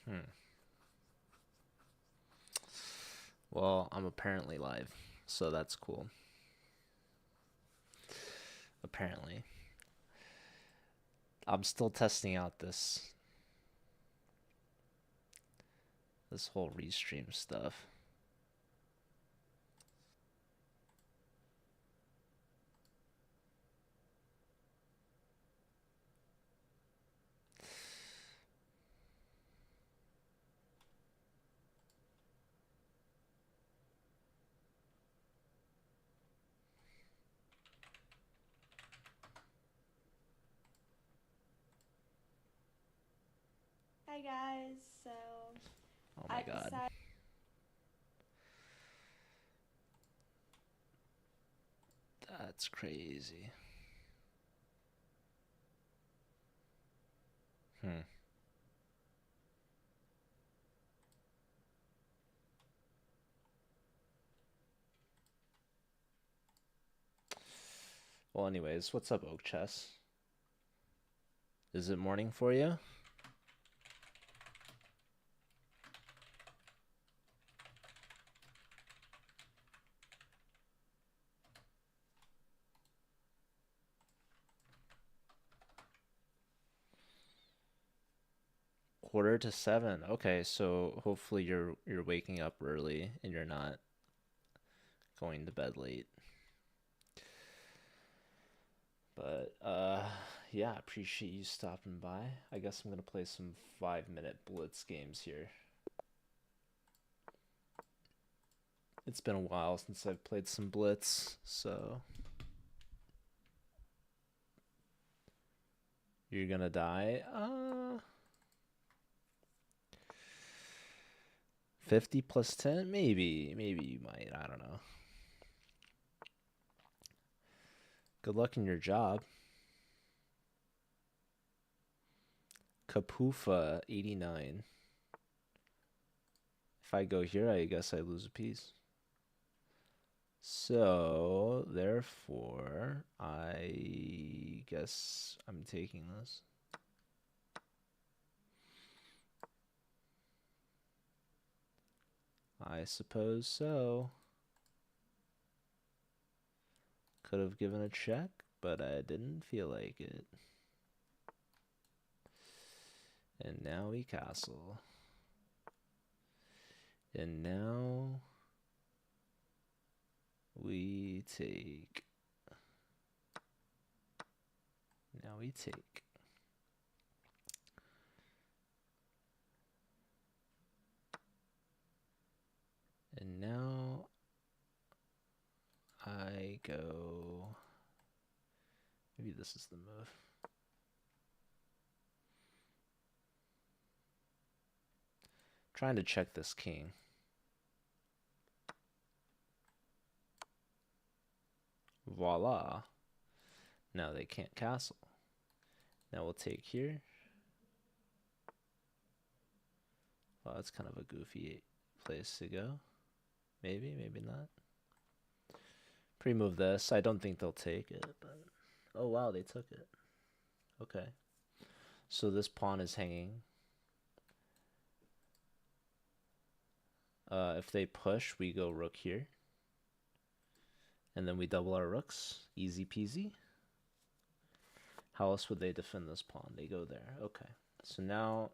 Hmm. Well, I'm apparently live, so that's cool. Apparently. I'm still testing out this whole restream stuff. Hi guys, so Oh my I god. decided. That's crazy. Hmm. Well, anyways, what's up, Oak Chess? Is it morning for you? Quarter to seven. Okay, so hopefully you're waking up early and you're not going to bed late. But yeah, appreciate you stopping by. I guess I'm gonna play some 5 minute blitz games here. It's been a while since I've played some blitz, so you're gonna die. 50 plus 10? Maybe you might. I don't know. Good luck in your job. Kapufa 89. If I go here, I guess I lose a piece. So, therefore, I guess I'm taking this. I suppose so. Could have given a check, but I didn't feel like it. And now we castle. And now we take. Now we take. And now I go. Maybe this is the move. Trying to check this king. Voila. Now they can't castle. Now we'll take here. Well, that's kind of a goofy place to go. Maybe, maybe not. Pre-move this. I don't think they'll take it, but oh wow, they took it. Okay. So this pawn is hanging. If they push, we go rook here. And then we double our rooks. Easy peasy. How else would they defend this pawn? They go there. Okay. So now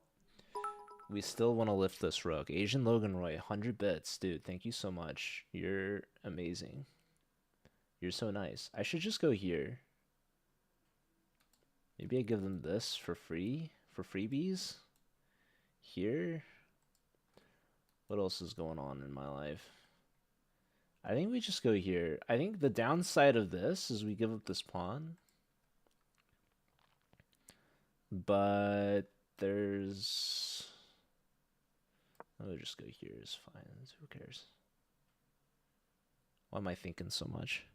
we still want to lift this rook. Asian Logan Roy, 100 bits. Dude, thank you so much. You're amazing. You're so nice. I should just go here. Maybe I give them this for free? For freebies? Here? What else is going on in my life? I think we just go here. I think the downside of this is we give up this pawn. But there's... I'll just go here is fine. Who cares? Why am I thinking so much?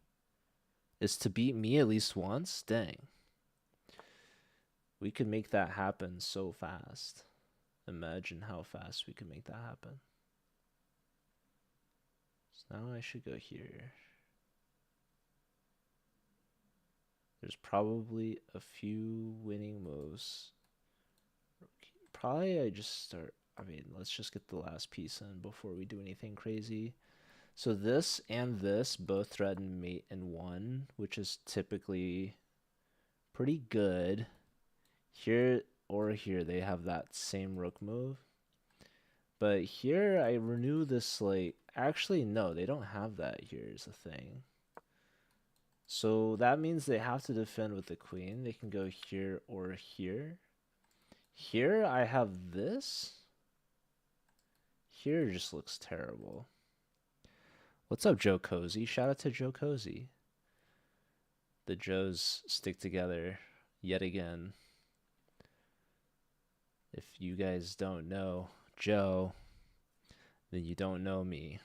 Is to beat me at least once? Dang. We could make that happen so fast. Imagine how fast we could make that happen. So now I should go here. There's probably a few winning moves. Probably I just start. I mean, let's just get the last piece in before we do anything crazy. So this and this both threaten mate in 1, which is typically pretty good. Here or here, they have that same rook move. But here, I renew this, like... Actually, no, they don't have that here is the thing. So that means they have to defend with the queen. They can go here or here. Here, I have this. Here just looks terrible. What's up, Joe Cozy? Shout out to Joe Cozy. The Joes stick together yet again. If you guys don't know Joe, then you don't know me.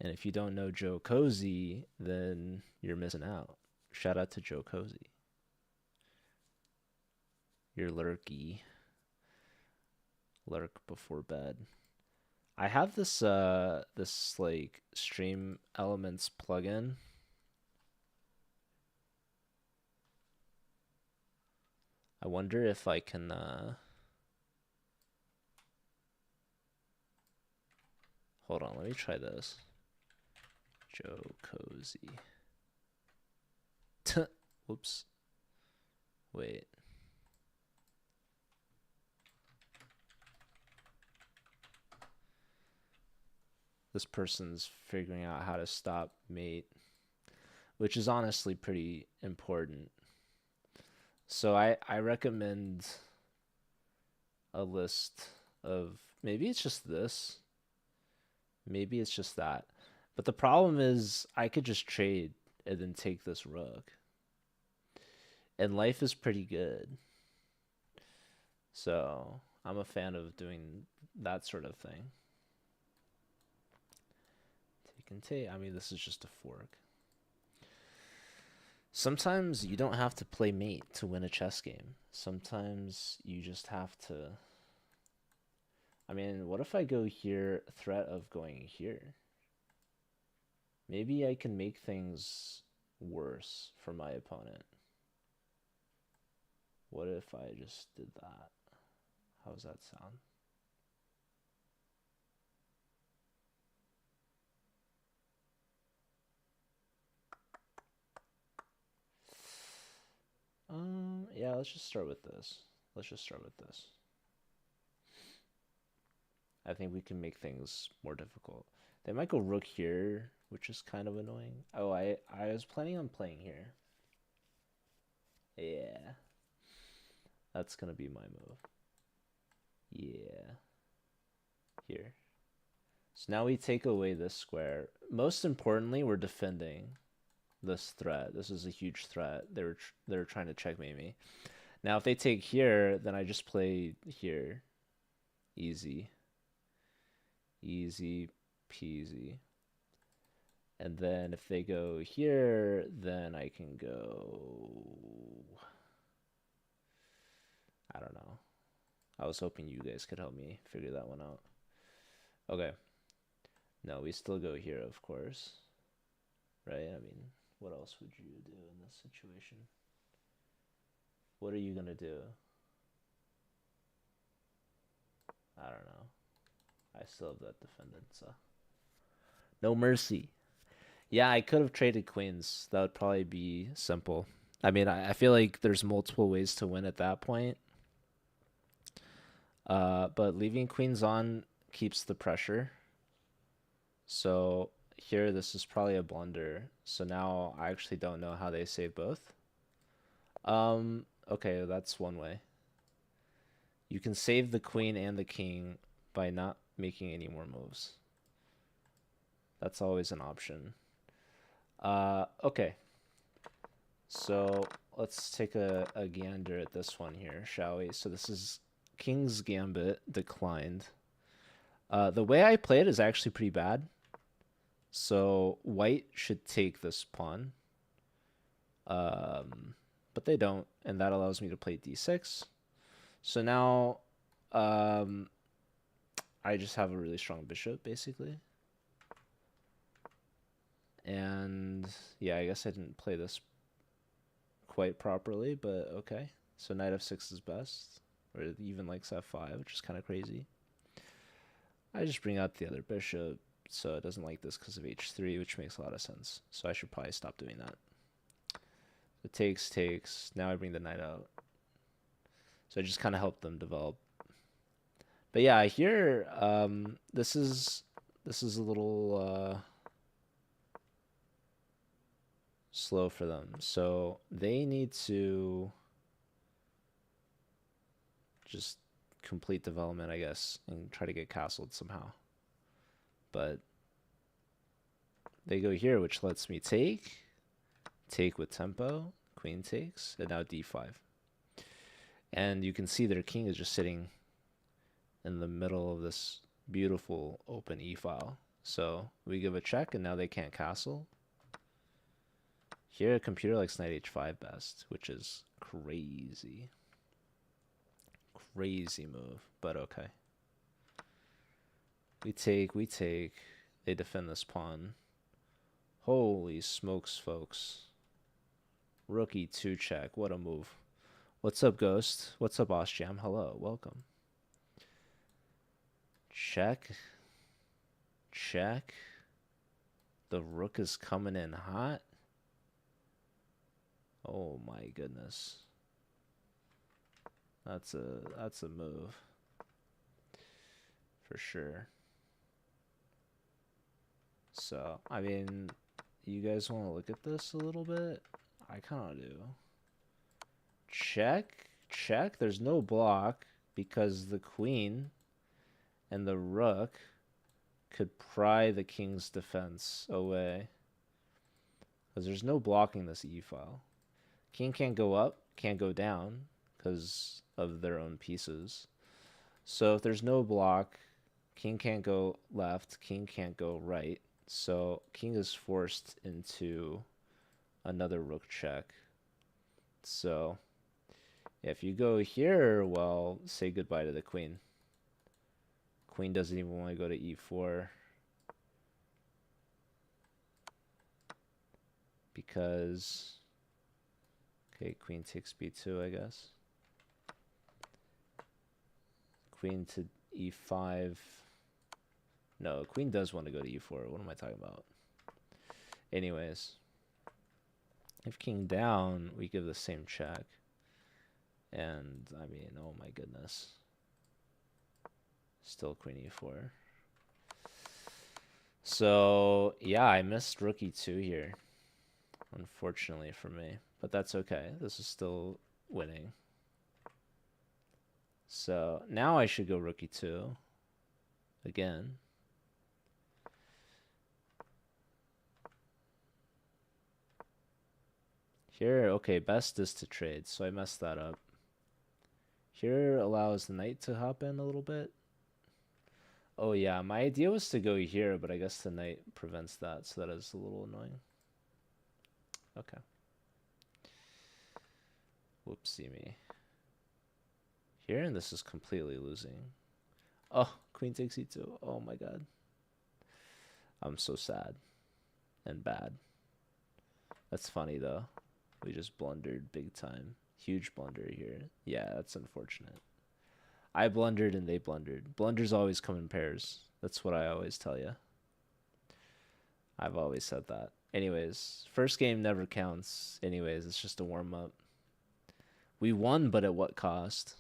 And if you don't know Joe Cozy, then you're missing out. Shout out to Joe Cozy. You're lurky. Lurk before bed. I have this this like Stream Elements plugin. I wonder if I can hold on, let me try this. Joe Cozy. Whoops. Wait. This person's figuring out how to stop mate, which is honestly pretty important. So I recommend a list of, maybe it's just this, maybe it's just that. But the problem is I could just trade and then take this rook. And life is pretty good. So I'm a fan of doing that sort of thing. Take and take. I mean, this is just a fork. Sometimes you don't have to play mate to win a chess game. Sometimes you just have to... I mean, what if I go here, threat of going here? Maybe I can make things worse for my opponent. What if I just did that? How does that sound? Yeah, let's just start with this. Let's just start with this. I think we can make things more difficult. They might go rook here, which is kind of annoying. Oh, I was planning on playing here. Yeah. That's gonna be my move. Yeah. Here. So now we take away this square. Most importantly, we're defending this threat. This is a huge threat. They're trying to checkmate me. Now, if they take here, then I just play here. Easy. Easy peasy. And then if they go here, then I can go... I don't know. I was hoping you guys could help me figure that one out. Okay. No, we still go here, of course. Right? I mean, what else would you do in this situation? What are you going to do? I don't know. I still have that defendant, so... No mercy. Yeah, I could have traded queens. That would probably be simple. I mean, I feel like there's multiple ways to win at that point. But leaving queens on keeps the pressure. So here, this is probably a blunder. So now I actually don't know how they save both. Okay, that's one way. You can save the queen and the king by not making any more moves. That's always an option. Okay. So let's take a gander at this one here, shall we? So this is King's Gambit declined. The way I play it is actually pretty bad. So white should take this pawn. But they don't, and that allows me to play d6. So now I just have a really strong bishop, basically. And yeah, I guess I didn't play this quite properly, but okay. So knight f6 is best. or even likes f5, which is kind of crazy. I just bring out the other bishop, so it doesn't like this because of h3, which makes a lot of sense. So I should probably stop doing that. So takes. Now I bring the knight out. So I just kind of help them develop. But yeah, here this is a little slow for them. So they need to just complete development, I guess, and try to get castled somehow. But they go here, which lets me take with tempo, queen takes, and now d5. And you can see their king is just sitting in the middle of this beautiful open e-file. So we give a check, and now they can't castle. Here, a computer likes knight h5 best, which is crazy. Crazy move, but okay. We take. They defend this pawn. Holy smokes, folks. Rook e2 check. What a move. What's up, Ghost? What's up, Ostjam? Hello, welcome. Check. Check. The rook is coming in hot. Oh my goodness. That's a move. For sure. So, I mean, you guys want to look at this a little bit? I kind of do. Check. Check. There's no block because the queen and the rook could pry the king's defense away. Because there's no blocking this e-file. King can't go up, can't go down because of their own pieces. So if there's no block, king can't go left, king can't go right. So king is forced into another rook check. So if you go here, well, say goodbye to the queen. Queen doesn't even want to go to e4 because, okay, queen takes b2, I guess. Queen to e5. No, queen does want to go to e4. What am I talking about? Anyways, if king down, we give the same check. And, I mean, oh my goodness. Still queen e4. So, yeah, I missed rook e2 here. Unfortunately for me. But that's okay. This is still winning. So, now I should go rook e2. Again. Here, okay, best is to trade, so I messed that up. Here allows the knight to hop in a little bit. Oh yeah, my idea was to go here, but I guess the knight prevents that, so that is a little annoying. Okay. Whoopsie me. Here, and this is completely losing. Oh, queen takes e2. Oh my god. I'm so sad. And bad. That's funny though. We just blundered big time. Huge blunder here. Yeah, that's unfortunate. I blundered and they blundered. Blunders always come in pairs. That's what I always tell you. I've always said that. Anyways, first game never counts. Anyways, it's just a warm-up. We won, but at what cost?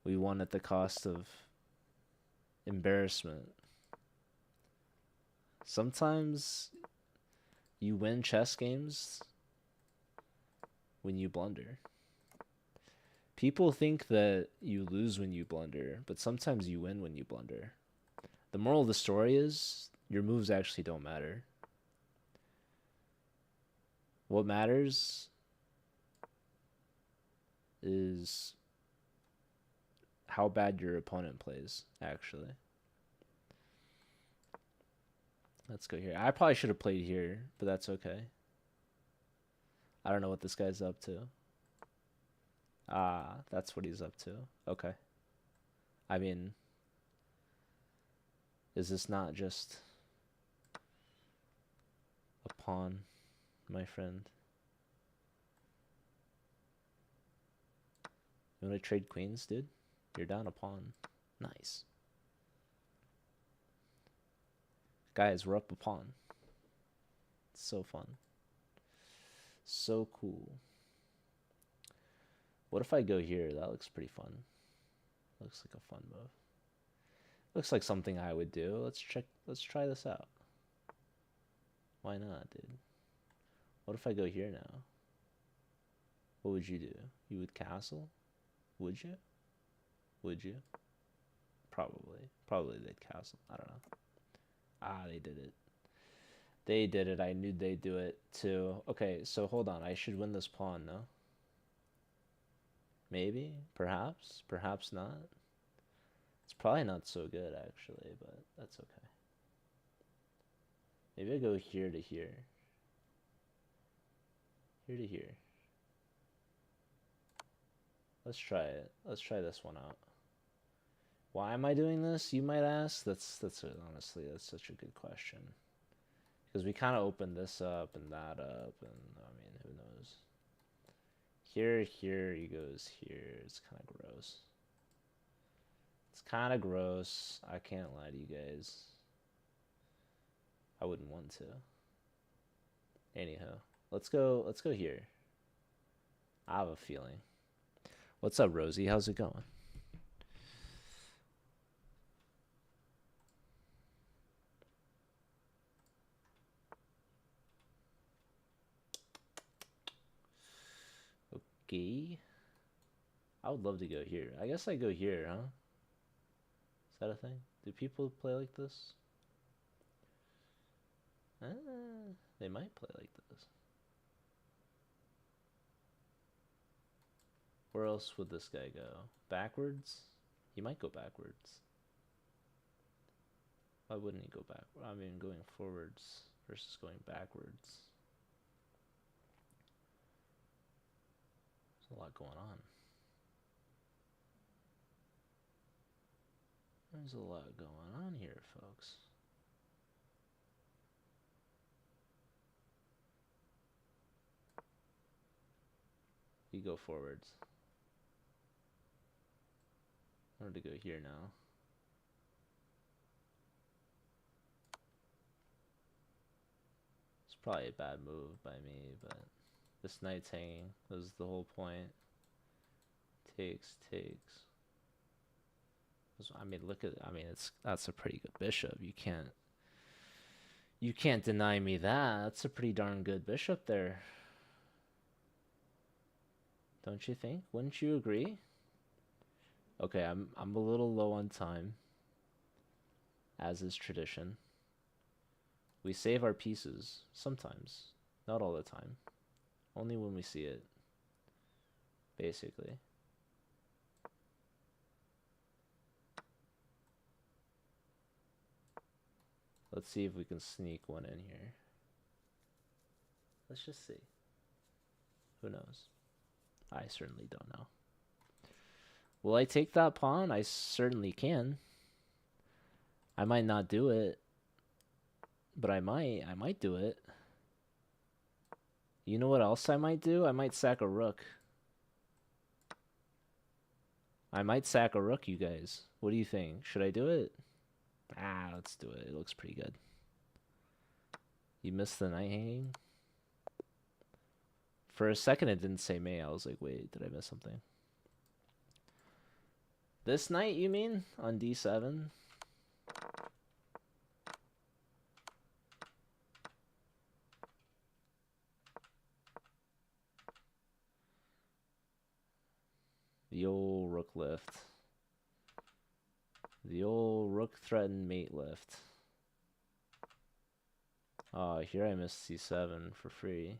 We won at the cost of embarrassment. Sometimes you win chess games when you blunder. People think that you lose when you blunder, but sometimes you win when you blunder. The moral of the story is your moves actually don't matter. What matters is how bad your opponent plays, actually. Let's go here. I probably should have played here, but that's okay. I don't know what this guy's up to. Ah, that's what he's up to. Okay. I mean, is this not just a pawn, my friend? You want to trade queens, dude? You're down a pawn. Nice. Guys, we're up a pawn. It's so fun. So cool. What if I go here? That looks pretty fun. Looks like a fun move. Looks like something I would do. Let's try this out. Why not, dude? What if I go here now? What would you do? You would castle? Would you? Would you? Probably. Probably they'd castle. I don't know. Ah, they did it. They did it. I knew they'd do it too. Okay, so hold on. I should win this pawn, no? Maybe? Perhaps? Perhaps not? It's probably not so good, actually, but that's okay. Maybe I go here to here. Here to here. Let's try it. Let's try this one out. Why am I doing this, you might ask? Honestly, that's such a good question. Because we kind of opened this up and that up, and I mean, who knows? Here he goes here. It's kind of gross. It's kind of gross. I can't lie to you guys. I wouldn't want to. Anyhow, let's go here. I have a feeling. What's up, Rosie? How's it going? Okay. I would love to go here. I guess I go here, huh? Is that a thing? Do people play like this? They might play like this. Where else would this guy go? Backwards? He might go backwards. Why wouldn't he go back? I mean, going forwards versus going backwards. There's a lot going on. There's a lot going on here, folks. You go forwards. I wanted to go here now. It's probably a bad move by me, but this knight's hanging. That was the whole point. Takes. I mean, look at. I mean, that's a pretty good bishop. You can't deny me that. That's a pretty darn good bishop there. Don't you think? Wouldn't you agree? Okay, I'm a little low on time, as is tradition. We save our pieces sometimes, not all the time. Only when we see it, basically. Let's see if we can sneak one in here. Let's just see. Who knows? I certainly don't know. Will I take that pawn? I certainly can. I might not do it, but I might do it. You know what else I might do? I might sack a rook. I might sack a rook, you guys. What do you think? Should I do it? Ah, let's do it. It looks pretty good. You missed the knight hanging? For a second, it didn't say May. I was like, wait, did I miss something? This knight, you mean? On d7? The old rook lift. The old rook threatened mate lift. Oh, here I missed c7 for free.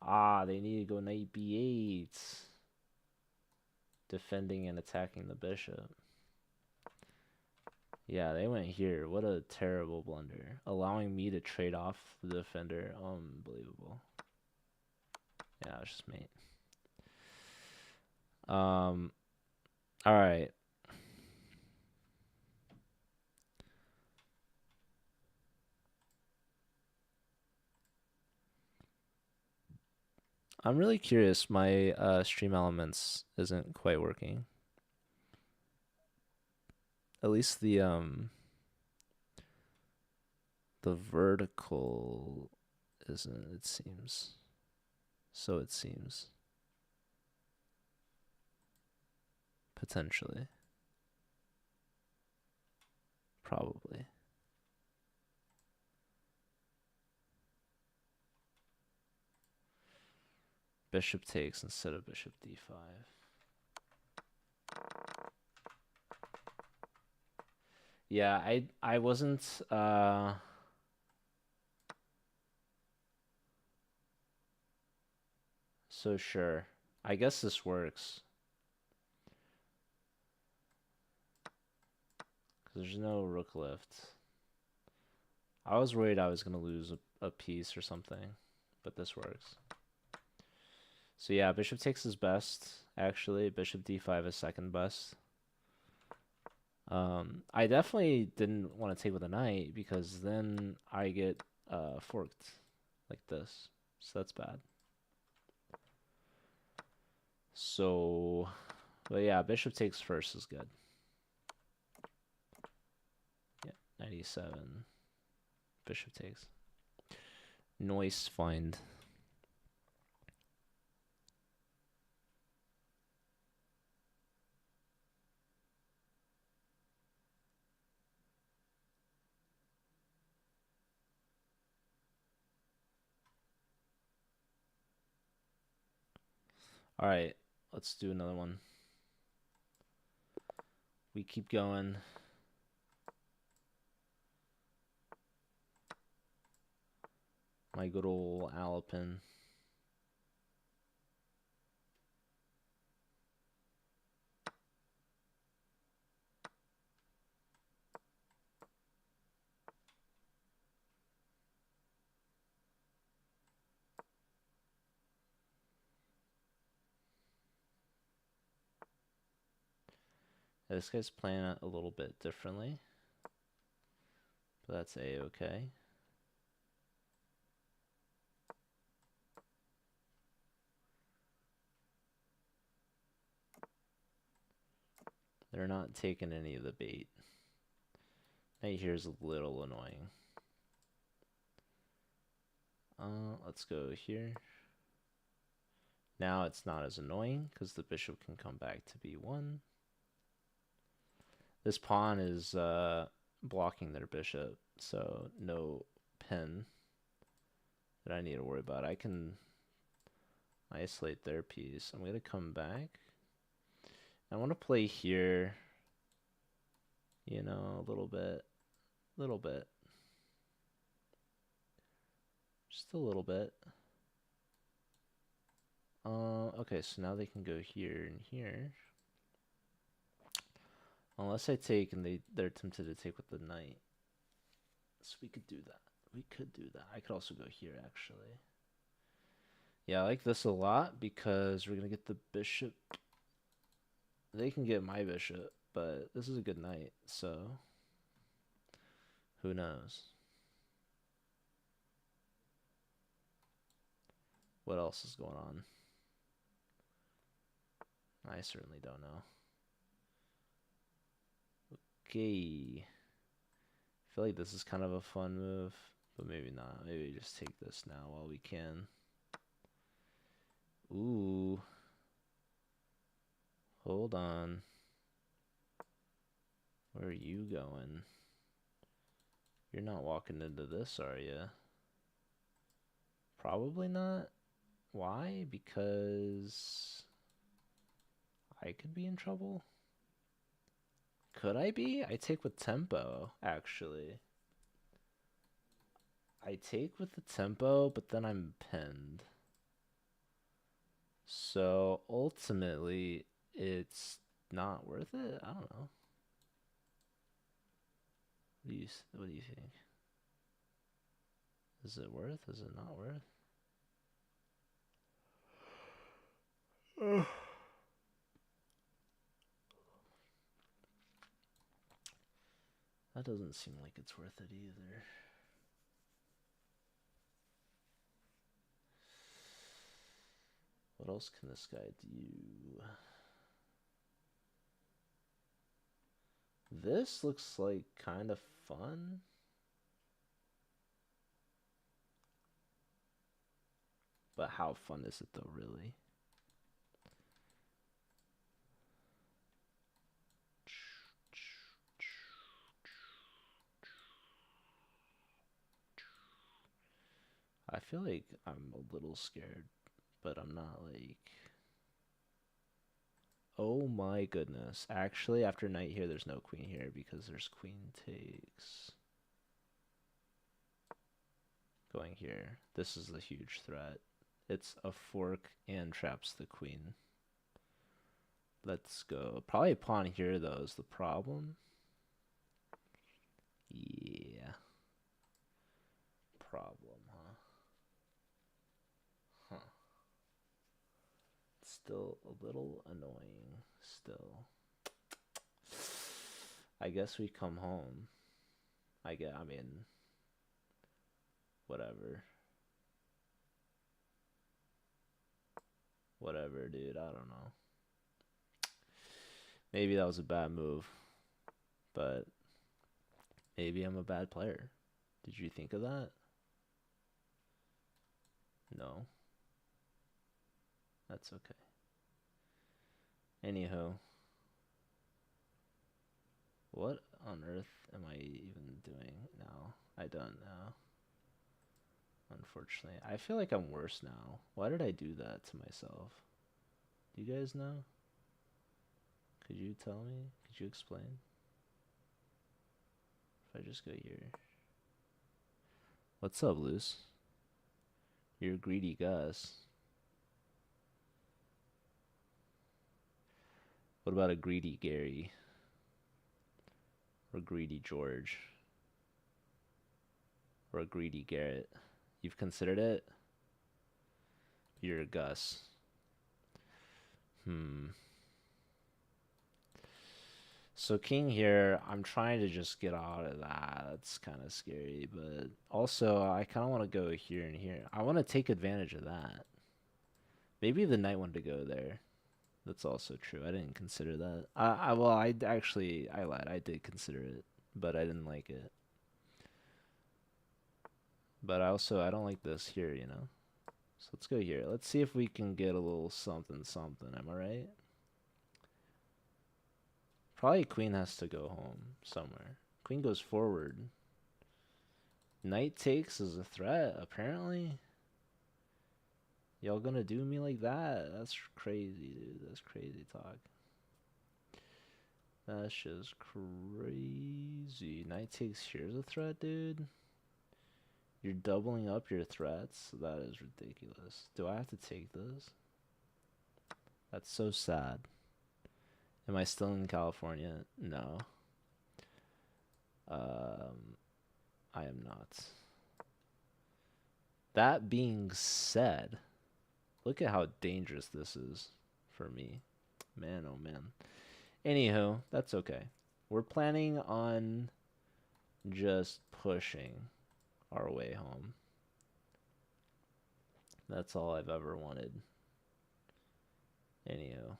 Ah, they need to go knight b8. Defending and attacking the bishop. Yeah, they went here. What a terrible blunder. Allowing me to trade off the defender. Unbelievable. Yeah, it's just mate. All right. I'm really curious. My stream elements isn't quite working. At least the vertical isn't, it seems. So it seems. Potentially. Probably. Bishop takes instead of bishop d5. Yeah, I wasn't so sure. I guess this works. Cause there's no rook lift. I was worried I was gonna lose a piece or something, but this works. So yeah, bishop takes is best, actually. Bishop d5 is second best. I definitely didn't want to take with a knight because then I get forked like this. So that's bad. So, but yeah, bishop takes first is good. Yeah, 97. Bishop takes. Noise find. All right, let's do another one. We keep going. My good old Alapin. This guy's playing it a little bit differently, but that's a-okay. They're not taking any of the bait. Knight here is a little annoying. Let's go here. Now it's not as annoying because the bishop can come back to b1. This pawn is blocking their bishop, so no pin that I need to worry about. I can isolate their piece. I'm going to come back. I want to play here, you know, a little bit. Just a little bit. Okay, so now they can go here and here. Unless I take and they're tempted to take with the knight. So we could do that. I could also go here, actually. Yeah, I like this a lot because we're going to get the bishop. They can get my bishop, but this is a good knight, so who knows? What else is going on? I certainly don't know. Okay. I feel like this is kind of a fun move, but maybe not. Maybe just take this now while we can. Ooh. Hold on. Where are you going? You're not walking into this, are you? Probably not. Why? Because I could be in trouble. Could I be? I take with tempo, actually. I take with the tempo, but then I'm pinned. So ultimately, it's not worth it. I don't know. What do you think? Is it worth? Is it not worth? That doesn't seem like it's worth it either. What else can this guy do? This looks like kind of fun. But how fun is it though, really? I feel like I'm a little scared, but I'm not like... Oh my goodness. Actually, after knight here, there's no queen here because there's queen takes. Going here. This is a huge threat. It's a fork and traps the queen. Let's go. Probably pawn here, though, is the problem. Yeah. Problem, huh? Huh. Still a little annoying. Still. I guess we come home. I mean, whatever. Whatever, dude. I don't know. Maybe that was a bad move, but maybe I'm a bad player. Did you think of that? No. That's okay. Anywho. What on earth am I even doing now? I don't know. Unfortunately. I feel like I'm worse now. Why did I do that to myself? Do you guys know? Could you tell me? Could you explain? If I just go here. What's up, Luce? You're greedy Gus. What about a greedy Gary? Or greedy George? Or a greedy Garrett? You've considered it? You're a Gus. So king here, I'm trying to just get out of that. That's kind of scary, but also I kind of want to go here and here. I want to take advantage of that. Maybe the knight wanted to go there. That's also true. I didn't consider that. I lied. I did consider it, but I didn't like it. But I don't like this here, you know? So let's go here. Let's see if we can get a little something something. Am I right? Probably queen has to go home somewhere. Queen goes forward. Knight takes is a threat, apparently. Y'all gonna do me like that? That's crazy, dude. That's crazy talk. That's just crazy. Knight takes here's a threat, dude. You're doubling up your threats? That is ridiculous. Do I have to take this? That's so sad. Am I still in California? No. I am not. That being said, look at how dangerous this is for me. Man, oh man. Anywho, that's okay. We're planning on just pushing our way home. That's all I've ever wanted. Anywho,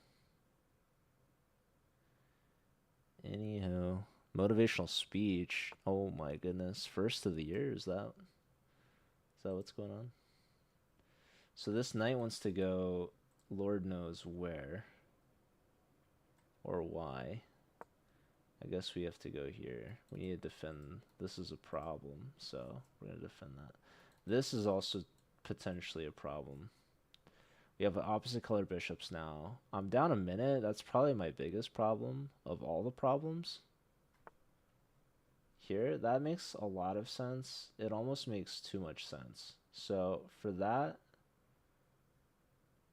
motivational speech. Oh my goodness. First of the year, is that what's going on? So this knight wants to go Lord knows where or why. I guess we have to go here. We need to defend. This is a problem, so we're going to defend that. This is also potentially a problem. We have opposite color bishops now. I'm down a minute. That's probably my biggest problem of all the problems. Here, that makes a lot of sense. It almost makes too much sense. So for that,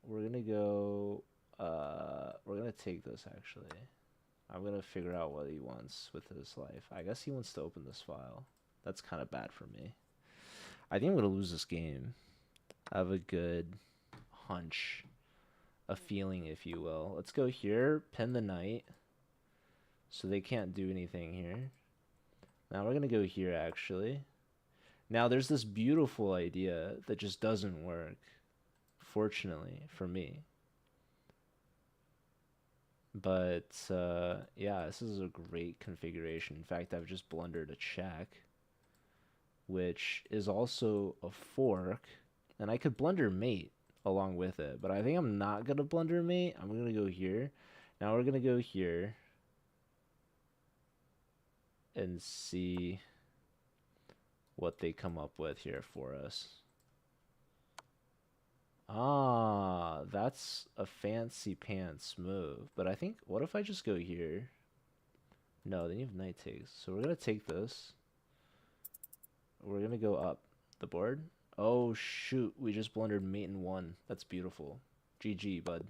we're going to go, we're going to take this actually. I'm going to figure out what he wants with his life. I guess he wants to open this file. That's kind of bad for me. I think I'm going to lose this game. I have a good hunch, a feeling, if you will. Let's go here, pin the knight, so they can't do anything here. Now we're going to go here, actually. Now there's this beautiful idea that just doesn't work fortunately for me. But yeah, this is a great configuration. In fact, I've just blundered a check, which is also a fork, and I could blunder mate along with it, but I think I'm not gonna blunder mate. I'm gonna go here. Now we're gonna go here and see what they come up with here for us. Ah, that's a fancy pants move. But I think, what if I just go here? No, then you have knight takes. So we're gonna take this. We're gonna go up the board. Oh shoot, we just blundered mate in one. That's beautiful. GG, bud.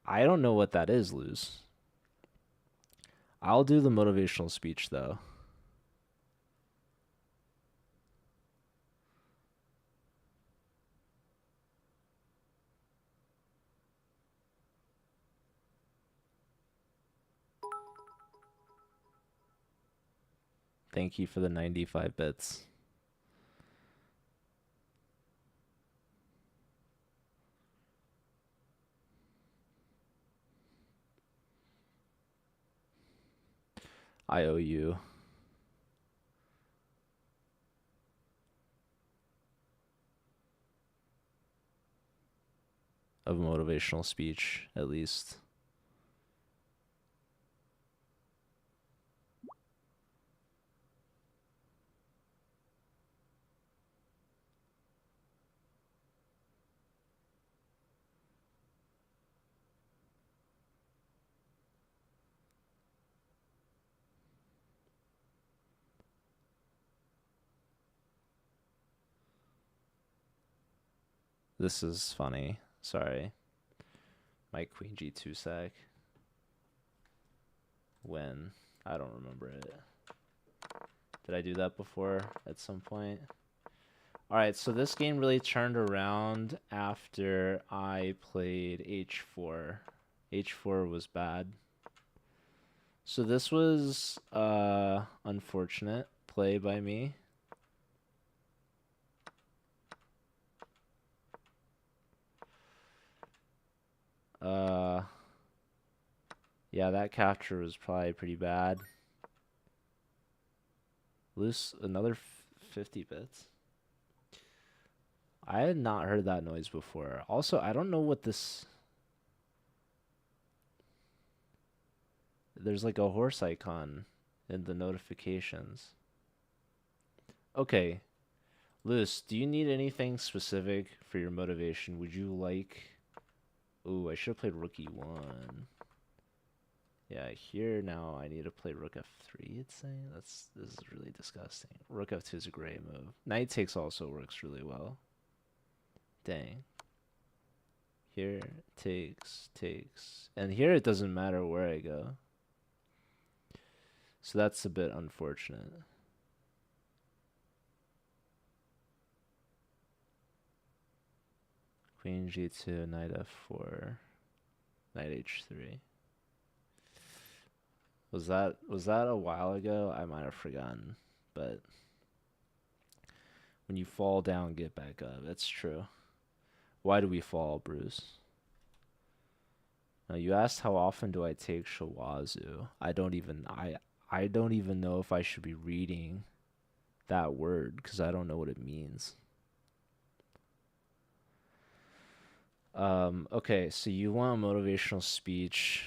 I don't know what that is, Luz. I'll do the motivational speech though. Thank you for the 95 bits. I owe you. Of a motivational speech, at least. This is funny. Sorry. My queen g2 sack. When? I don't remember it. Did I do that before at some point? Alright, so this game really turned around after I played h4. h4 was bad. So this was unfortunate play by me. Yeah, that capture was probably pretty bad. Lose another 50 bits. I had not heard that noise before. Also, I don't know what this... There's like a horse icon in the notifications. Okay. Luce, do you need anything specific for your motivation? Would you like... Ooh, I should have played rook e1. Yeah, here now I need to play rook f3, it's saying. This is really disgusting. Rook f2 is a great move. Knight takes also works really well. Dang. Here, takes. And here it doesn't matter where I go. So that's a bit unfortunate. Queen g2, knight f4, knight h3. Was that a while ago? I might have forgotten, but when you fall down, get back up. That's true. Why do we fall, Bruce? Now you asked how often do I take shawazu. I don't even know if I should be reading that word because I don't know what it means. Okay, so you want a motivational speech,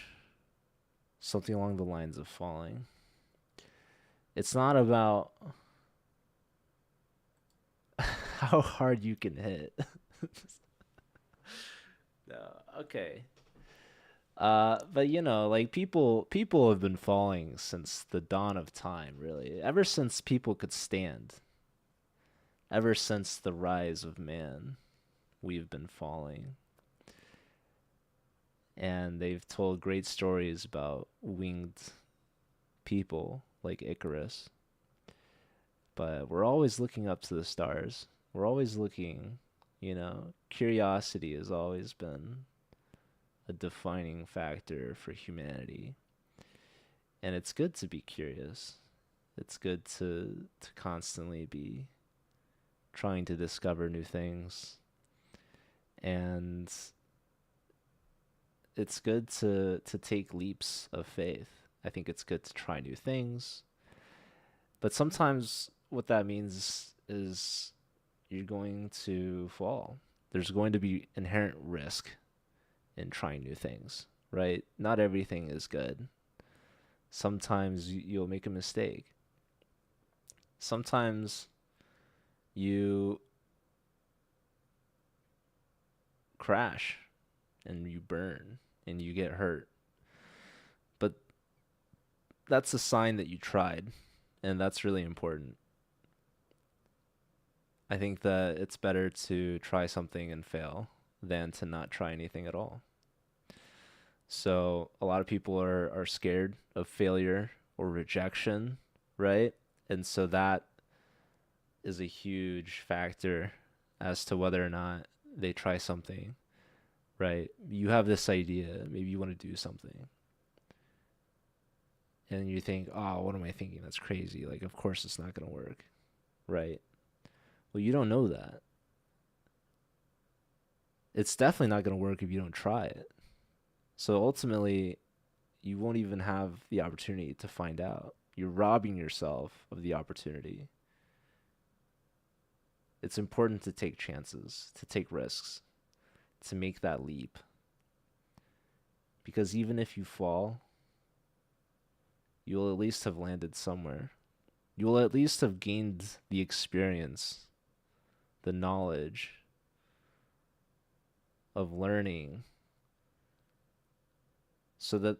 something along the lines of falling. It's not about how hard you can hit. No, okay. But you know, like people have been falling since the dawn of time, really. Ever since people could stand. Ever since the rise of man, we've been falling. And they've told great stories about winged people like Icarus. But we're always looking up to the stars. We're always looking, you know, curiosity has always been a defining factor for humanity. And it's good to be curious. It's good to constantly be trying to discover new things. And it's good to take leaps of faith. I think it's good to try new things. But sometimes what that means is you're going to fall. There's going to be inherent risk in trying new things, right? Not everything is good. Sometimes you'll make a mistake. Sometimes you crash and you burn and you get hurt. But that's a sign that you tried, and that's really important. I think that it's better to try something and fail than to not try anything at all. So a lot of people are scared of failure or rejection, right? And so that is a huge factor as to whether or not they try something, right? You have this idea, maybe you want to do something, and you think, oh, what am I thinking? That's crazy. Like, of course it's not going to work, right? Well, you don't know that. It's definitely not going to work if you don't try it. So ultimately, you won't even have the opportunity to find out. You're robbing yourself of the opportunity. It's important to take chances, to take risks, to make that leap. Because even if you fall, you'll at least have landed somewhere. You'll at least have gained the experience, the knowledge of learning, so that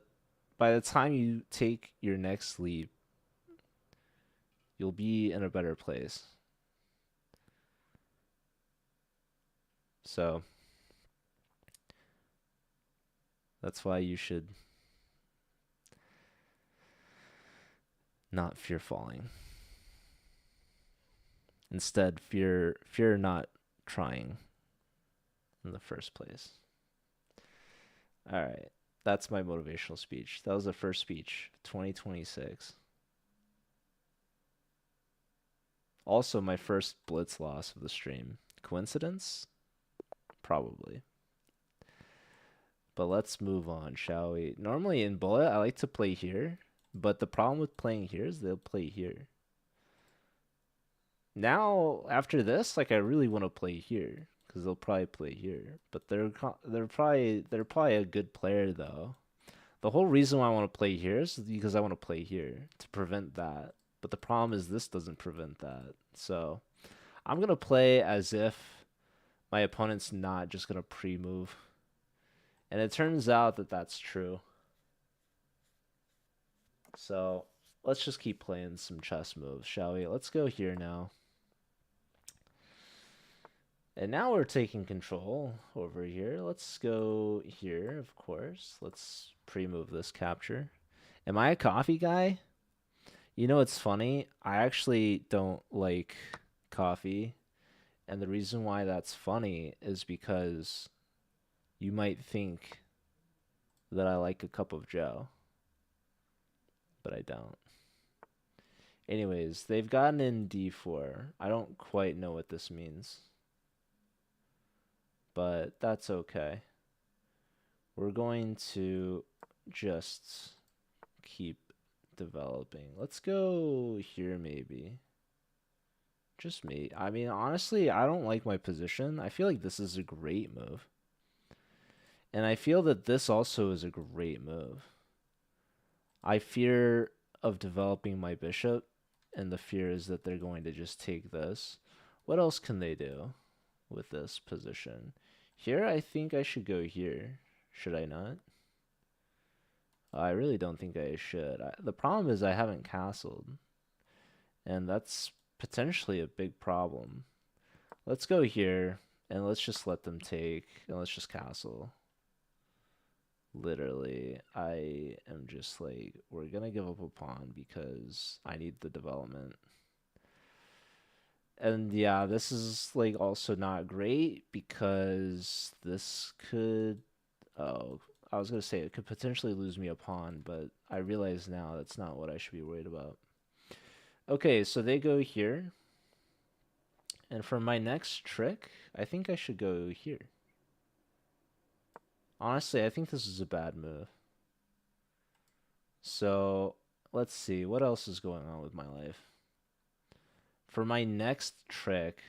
by the time you take your next leap, you'll be in a better place. So that's why you should not fear falling. Instead, fear not trying in the first place. All right. That's my motivational speech. That was the first speech, 2026. Also, my first blitz loss of the stream. Coincidence? Probably. But let's move on, shall we? Normally in bullet, I like to play here, but the problem with playing here is they'll play here. Now, after this, like I really want to play here because they'll probably play here. But they're probably a good player though. The whole reason why I want to play here is because I want to play here to prevent that. But the problem is this doesn't prevent that. So I'm gonna play as if my opponent's not just gonna pre-move. And it turns out that that's true. So let's just keep playing some chess moves, shall we? Let's go here now. And now we're taking control over here. Let's go here, of course. Let's pre-move this capture. Am I a coffee guy? You know, it's funny. I actually don't like coffee. And the reason why that's funny is because you might think that I like a cup of joe. But I don't. Anyways, they've gotten in d4. I don't quite know what this means, but that's okay. We're going to just keep developing. Let's go here maybe. Just me. I mean, honestly, I don't like my position. I feel like this is a great move. And I feel that this also is a great move. I fear of developing my bishop, and the fear is that they're going to just take this. What else can they do with this position? Here, I think I should go here. Should I not? I really don't think I should. The problem is I haven't castled, and that's potentially a big problem. Let's go here, and let's just let them take, and let's just castle. Literally, I am just like, we're gonna give up a pawn because I need the development. And yeah, this is like also not great because this could, oh, I was gonna say it could potentially lose me a pawn, but I realize now that's not what I should be worried about. Okay, so they go here, And for my next trick, I think I should go here. Honestly, I think this is a bad move. So, let's see. What else is going on with my life? For my next trick,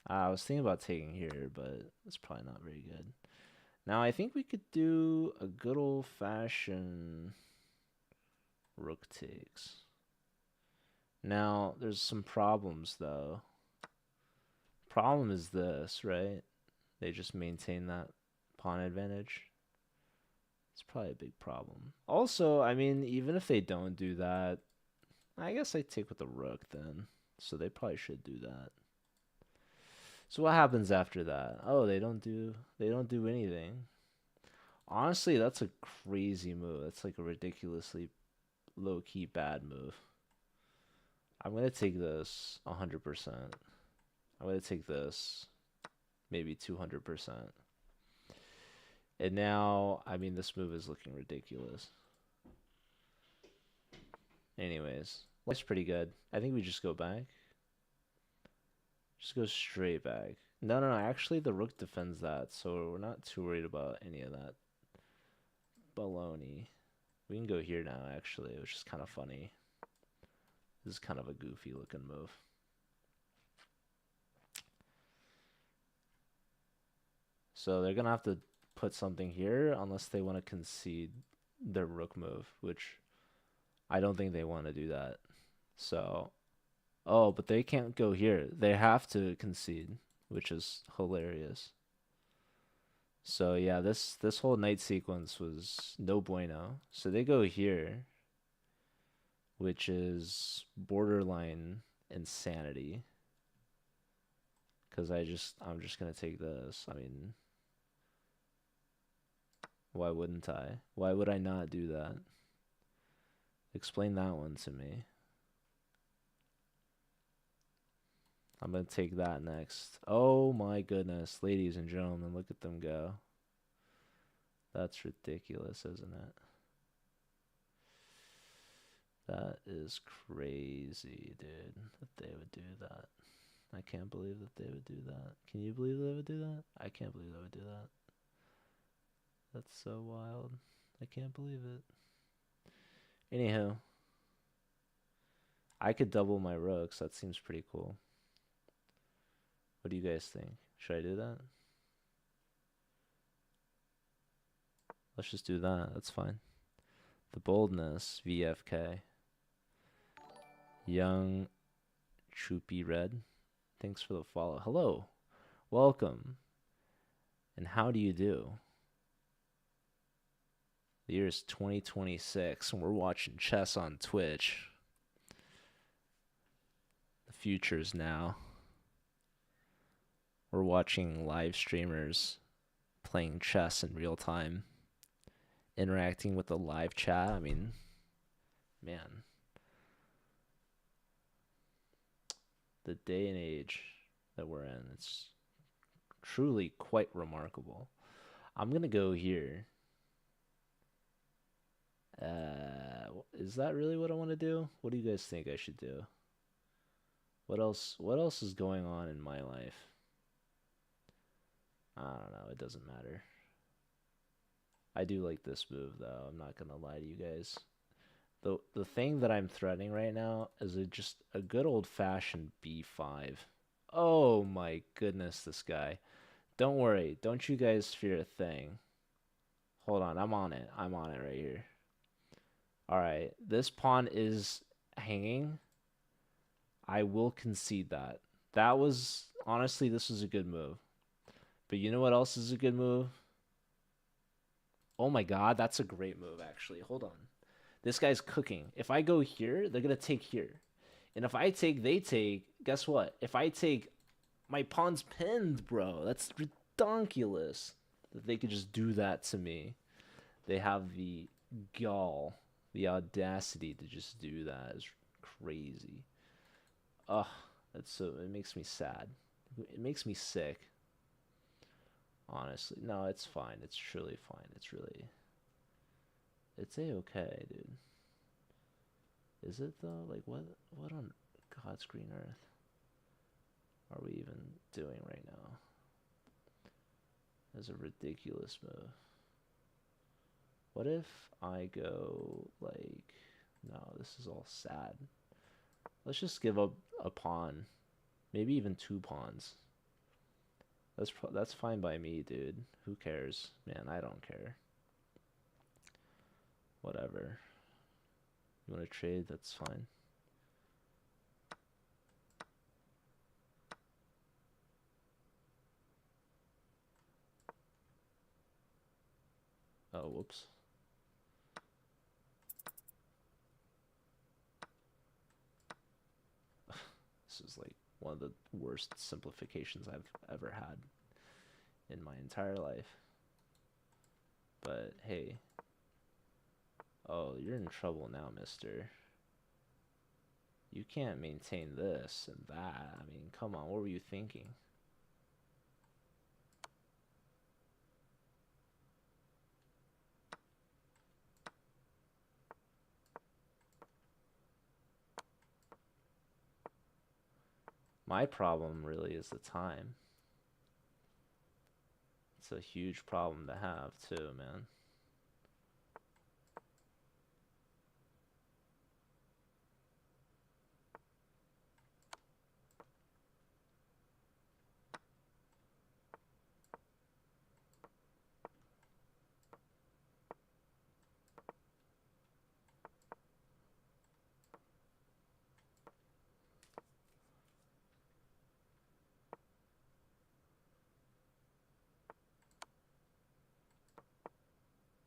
I was thinking about taking here, but it's probably not very good. Now, I think we could do a good old-fashioned rook takes. Now, there's some problems, though. Problem is this, right? They just maintain that pawn advantage. It's probably a big problem. Also, I mean, even if they don't do that, I guess I take with the rook then. So they probably should do that. So what happens after that? Oh, they don't do anything. Honestly, that's a crazy move. That's like a ridiculously low-key bad move. I'm going to take this 100%. I'm going to take this maybe 200%. And now, I mean, this move is looking ridiculous. Anyways, life's pretty good. I think we just go back. Just go straight back. No, actually, the rook defends that, so we're not too worried about any of that baloney. We can go here now, actually, which is kind of funny. This is kind of a goofy looking move. So they're going to have to put something here unless they want to concede their rook move, which I don't think they want to do that. So, oh, but they can't go here. They have to concede, which is hilarious. So yeah, this whole knight sequence was no bueno. So they go here, which is borderline insanity. Because I'm just gonna take this. I mean, why wouldn't I? Why would I not do that? Explain that one to me. I'm going to take that next. Oh my goodness, ladies and gentlemen, look at them go. That's ridiculous, isn't it? That is crazy, dude, that they would do that. I can't believe that they would do that. Can you believe they would do that? I can't believe they would do that. That's so wild. I can't believe it. Anyhow, I could double my rooks. That seems pretty cool. What do you guys think? Should I do that? Let's just do that. That's fine. The boldness, VFK. Young Choopy Red. Thanks for the follow. Hello. Welcome. And how do you do? The year is 2026 and we're watching chess on Twitch. The future's now. We're watching live streamers playing chess in real time, interacting with the live chat. I mean, man, the day and age that we're in, it's truly quite remarkable. I'm going to go here. Is that really what I want to do? What do you guys think I should do? What else is going on in my life? I don't know. It doesn't matter. I do like this move, though. I'm not going to lie to you guys. The thing that I'm threatening right now is just a good old-fashioned b5. Oh, my goodness, this guy. Don't worry. Don't you guys fear a thing. Hold on. I'm on it. I'm on it right here. All right. This pawn is hanging. I will concede that. That was... Honestly, this was a good move. But you know what else is a good move? Oh my god, that's a great move, actually. Hold on. This guy's cooking. If I go here, they're going to take here. And if I take, they take. Guess what? If I take, my pawn's pinned, bro. That's ridiculous that they could just do that to me. They have the gall, the audacity to just do that. It's crazy. Ugh, it makes me sad. It makes me sick. Honestly, no, it's fine. It's truly fine. It's a-okay, dude. Is it though? Like what on God's green earth are we even doing right now? That's a ridiculous move. What if I go like, no, this is all sad. Let's just give up a pawn, maybe even 2 pawns. That's fine by me, dude. Who cares? Man, I don't care. Whatever. You want to trade? That's fine. Oh, whoops. This is like one of the worst simplifications I've ever had in my entire life. But hey. Oh, you're in trouble now, mister. You can't maintain this and that. I mean, come on, what were you thinking? My problem really is the time. It's a huge problem to have too, man.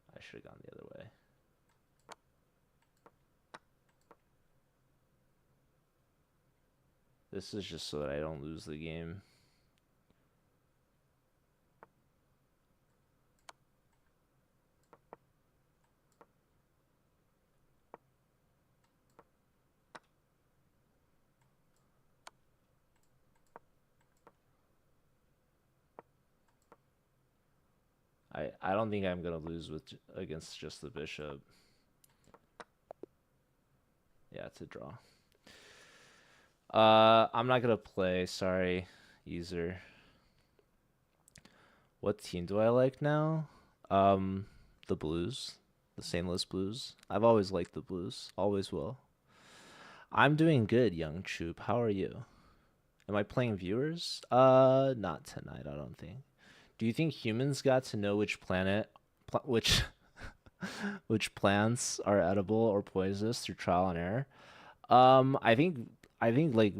I should have gone the other way. This is just so that I don't lose the game. I don't think I'm gonna lose with against just the bishop. Yeah, it's a draw. I'm not gonna play. Sorry, user. What team do I like now? The Blues, the St. Louis Blues. I've always liked the Blues. Always will. I'm doing good, young Troop. How are you? Am I playing viewers? Not tonight. I don't think. Do you think humans got to know which which which plants are edible or poisonous through trial and error? I think like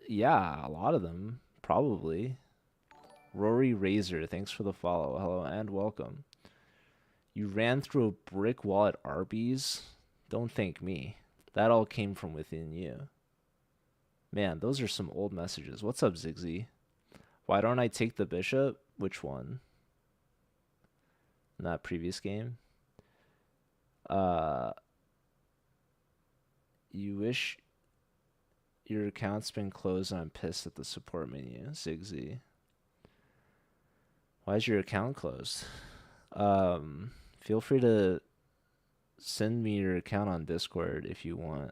yeah, a lot of them probably. Rory Razor, thanks for the follow. Hello and welcome. You ran through a brick wall at Arby's? Don't thank me. That all came from within you. Man, those are some old messages. What's up, Zigzy? Why don't I take the bishop? Which one? In that previous game? You wish your account's been closed and I'm pissed at the support menu. Zigzy. Why is your account closed? Feel free to send me your account on Discord if you want.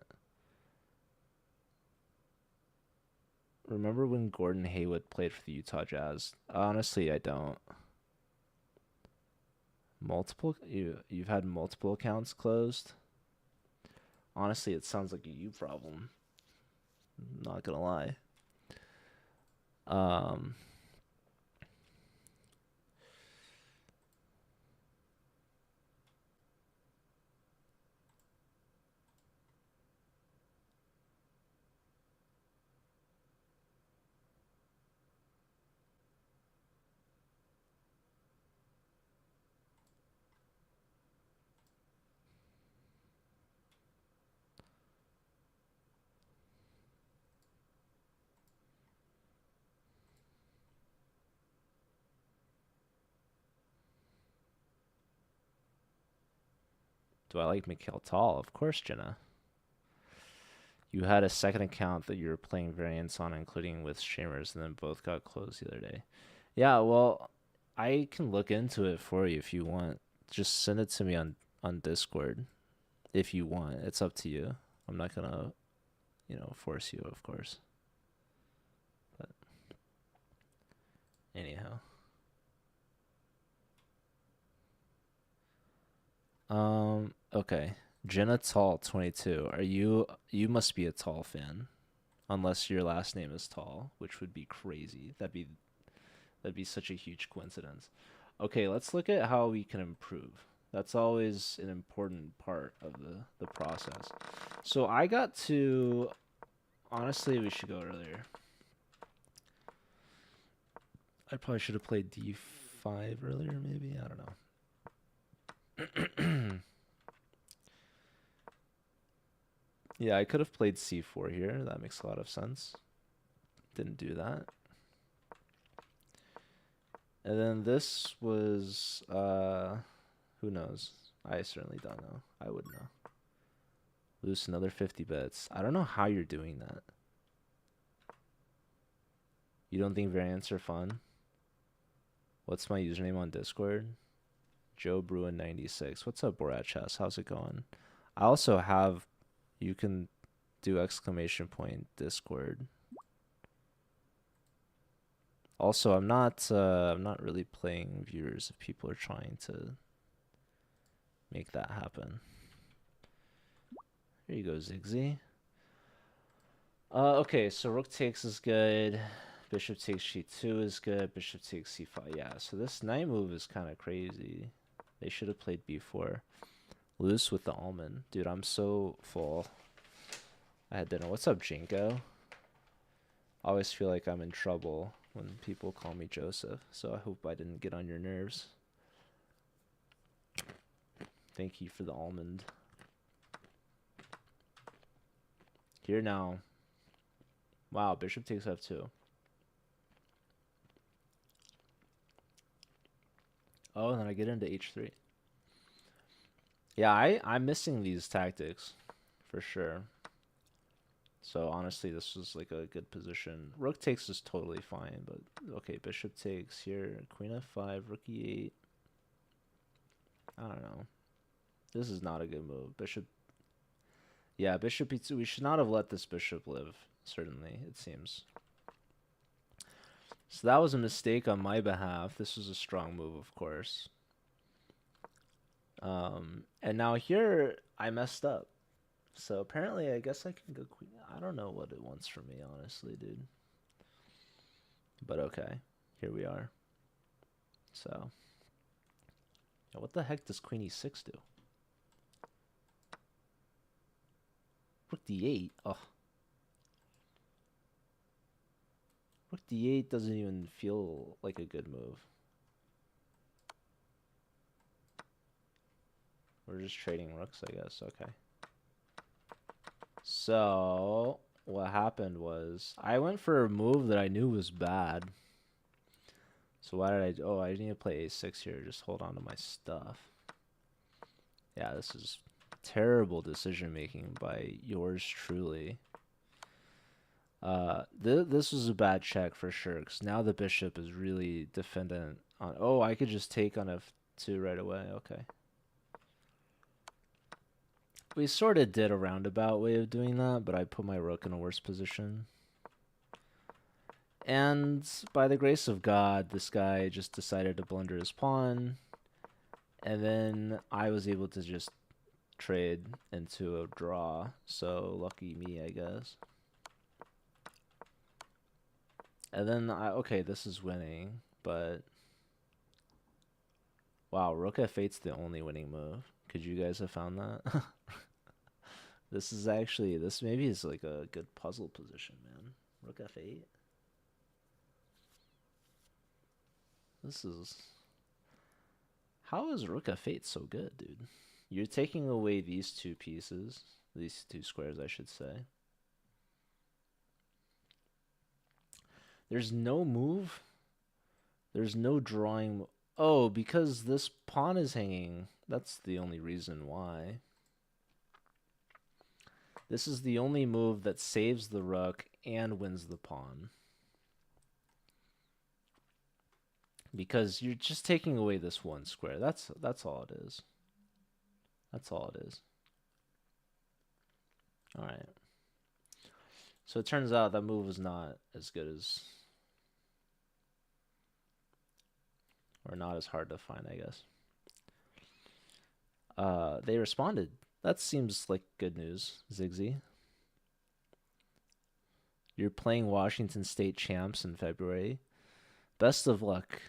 Remember when Gordon Hayward played for the Utah Jazz? Honestly, I don't. You've had multiple accounts closed? Honestly, it sounds like a you problem. I'm not gonna lie. Do I like Mikhail Tal? Of course, Jenna. You had a second account that you were playing variants on, including with streamers, and then both got closed the other day. Yeah, well, I can look into it for you if you want. Just send it to me on Discord if you want. It's up to you. I'm not gonna you know, force you, of course. But anyhow. Okay. Jenna Tall 22. You must be a Tall fan. Unless your last name is Tall, which would be crazy. That'd be such a huge coincidence. Okay, let's look at how we can improve. That's always an important part of the process. So I got to, honestly, we should go earlier. I probably should have played D5 earlier, maybe. I don't know. Yeah, I could have played C4 here. That makes a lot of sense. Didn't do that. And then this was, who knows? I certainly don't know. I wouldn't know. Lose another 50 bits. I don't know how you're doing that. You don't think variants are fun? What's my username on Discord? Joe Bruin 96. What's up, Borat Chess? How's it going? I also have, you can do exclamation point Discord. Also, I'm not really playing viewers if people are trying to make that happen. Here you go, Zigzy. Okay, so rook takes is good. Bishop takes g2 is good. Bishop takes c5. Yeah, so this knight move is kind of crazy. They should have played b4. Loose with the almond. Dude, I'm so full. I had dinner. What's up, Jinko? I always feel like I'm in trouble when people call me Joseph, so I hope I didn't get on your nerves. Thank you for the almond. Here now. Wow, bishop takes f2. Oh, and then I get into h3. Yeah, I'm missing these tactics for sure. So honestly, this was like a good position. Rook takes is totally fine, but okay, bishop takes here. Queen f5, rook e8. I don't know. This is not a good move. Bishop. Yeah, bishop e2. We should not have let this bishop live, certainly, it seems. So that was a mistake on my behalf. This was a strong move, of course. And now here, I messed up. So apparently, I guess I can go queen. I don't know what it wants from me, honestly, dude. But okay, here we are. So, yeah, what the heck does queen e6 do? Rook d8. Oh. Rook d8 doesn't even feel like a good move. We're just trading rooks, I guess. Okay. So, what happened was, I went for a move that I knew was bad. So why did I... Oh, I need to play a6 here. Just hold on to my stuff. Yeah, this is terrible decision making by yours truly. This was a bad check for sure, because now the bishop is really dependent on... Oh, I could just take on f2 right away. Okay. We sort of did a roundabout way of doing that, but I put my rook in a worse position. And by the grace of God, this guy just decided to blunder his pawn. And then I was able to just trade into a draw. So lucky me, I guess. And then, okay, this is winning, but... Wow, rook f8's the only winning move. Could you guys have found that? This is actually, this maybe is like a good puzzle position, man. Rook f8. This is... How is rook f8 so good, dude? You're taking away these two pieces. These two squares, I should say. There's no move. There's no drawing. Oh, because this pawn is hanging. That's the only reason why. This is the only move that saves the rook and wins the pawn. Because you're just taking away this one square. That's all it is. That's all it is. All right. So it turns out that move was not as good as, or not as hard to find, I guess. They responded. That seems like good news, Ziggsy. You're playing Washington State champs in February. Best of luck,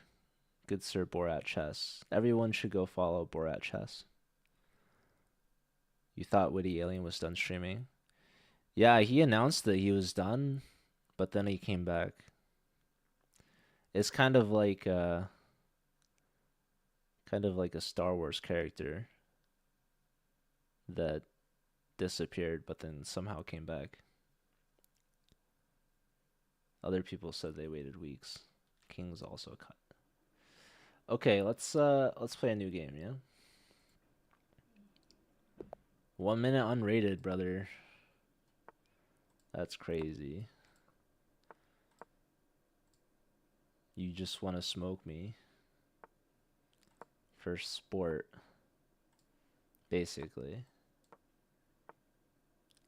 good sir Borat Chess. Everyone should go follow Borat Chess. You thought Witty Alien was done streaming? Yeah, he announced that he was done, but then he came back. It's kind of like a Star Wars character that disappeared but then somehow came back. Other people said they waited weeks. King's also cut. Okay, let's play a new game, yeah? 1 minute unrated, brother. That's crazy. You just want to smoke me. First sport. Basically.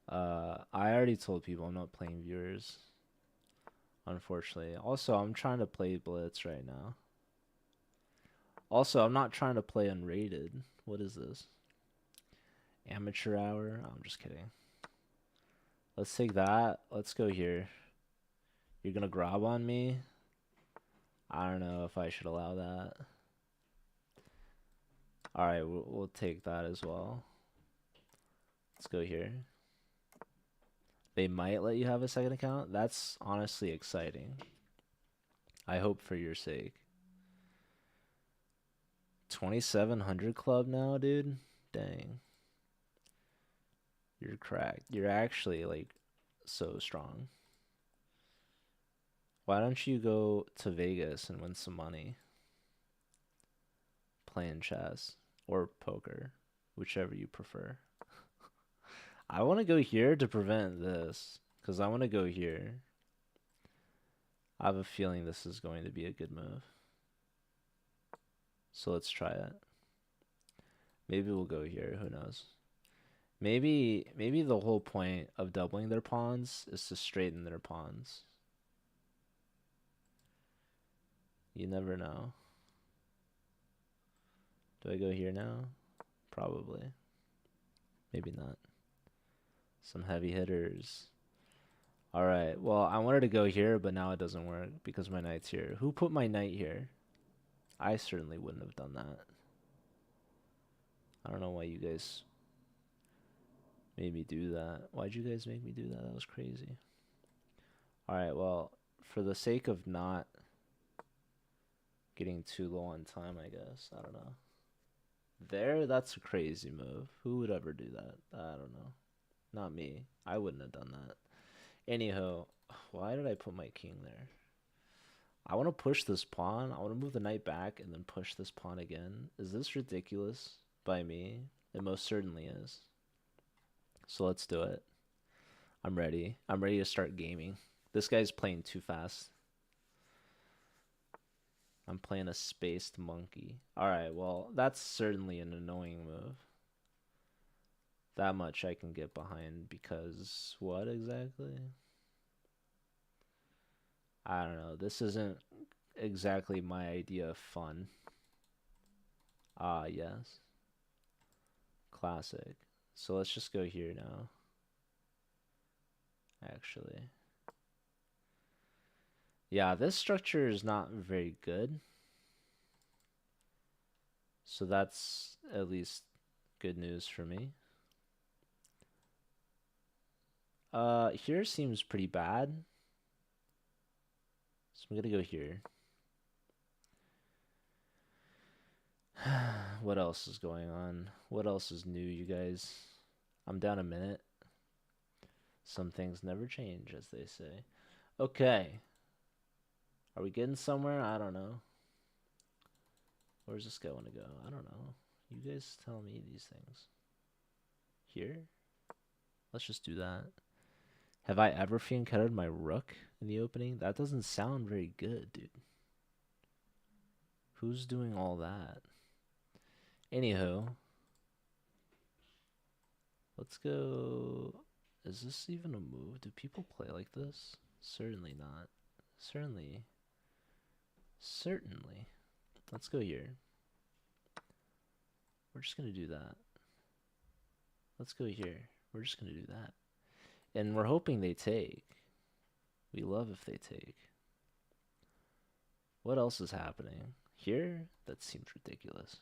I already told people I'm not playing viewers. Unfortunately. Also, I'm trying to play Blitz right now. Also, I'm not trying to play unrated. What is this? Amateur hour? Oh, I'm just kidding. Let's take that. Let's go here. You're gonna grab on me? I don't know if I should allow that. Alright, we'll take that as well. Let's go here. They might let you have a second account? That's honestly exciting. I hope for your sake. 2700 club now, dude? Dang. You're cracked. You're actually, like, so strong. Why don't you go to Vegas and win some money? Playing chess. Or poker. Whichever you prefer. I want to go here to prevent this. Because I want to go here. I have a feeling this is going to be a good move. So let's try it. Maybe we'll go here. Who knows? Maybe the whole point of doubling their pawns is to straighten their pawns. You never know. Do I go here now? Probably. Maybe not. Some heavy hitters. Alright, well, I wanted to go here, but now it doesn't work because my knight's here. Who put my knight here? I certainly wouldn't have done that. I don't know why you guys made me do that. Why'd you guys make me do that? That was crazy. Alright, well, for the sake of not getting too low on time, I guess. I don't know. There, that's a crazy move. Who would ever do that? I don't know. Not me. I wouldn't have done that. Anyhow, why did I put my king there? I want to push this pawn. I want to move the knight back and then push this pawn again. Is this ridiculous by me? It most certainly is. So let's do it. I'm ready. I'm ready to start gaming. This guy's playing too fast. I'm playing a spaced monkey. Alright, well, that's certainly an annoying move. That much I can get behind because what exactly? I don't know. This isn't exactly my idea of fun. Ah, yes. Classic. So let's just go here now. Actually. Yeah, this structure is not very good. So that's at least good news for me. Here seems pretty bad. So I'm gonna go here. What else is going on? What else is new, you guys? I'm down a minute. Some things never change, as they say. Okay. Are we getting somewhere? I don't know. Where's this guy want to go? I don't know. You guys tell me these things. Here? Let's just do that. Have I ever fianchetted my rook in the opening? That doesn't sound very good, dude. Who's doing all that? Anywho. Let's go Is this even a move? Do people play like this? Certainly not. Certainly. Certainly. Let's go here. We're just going to do that. Let's go here. We're just going to do that. And we're hoping they take. We love if they take. What else is happening? Here? That seems ridiculous.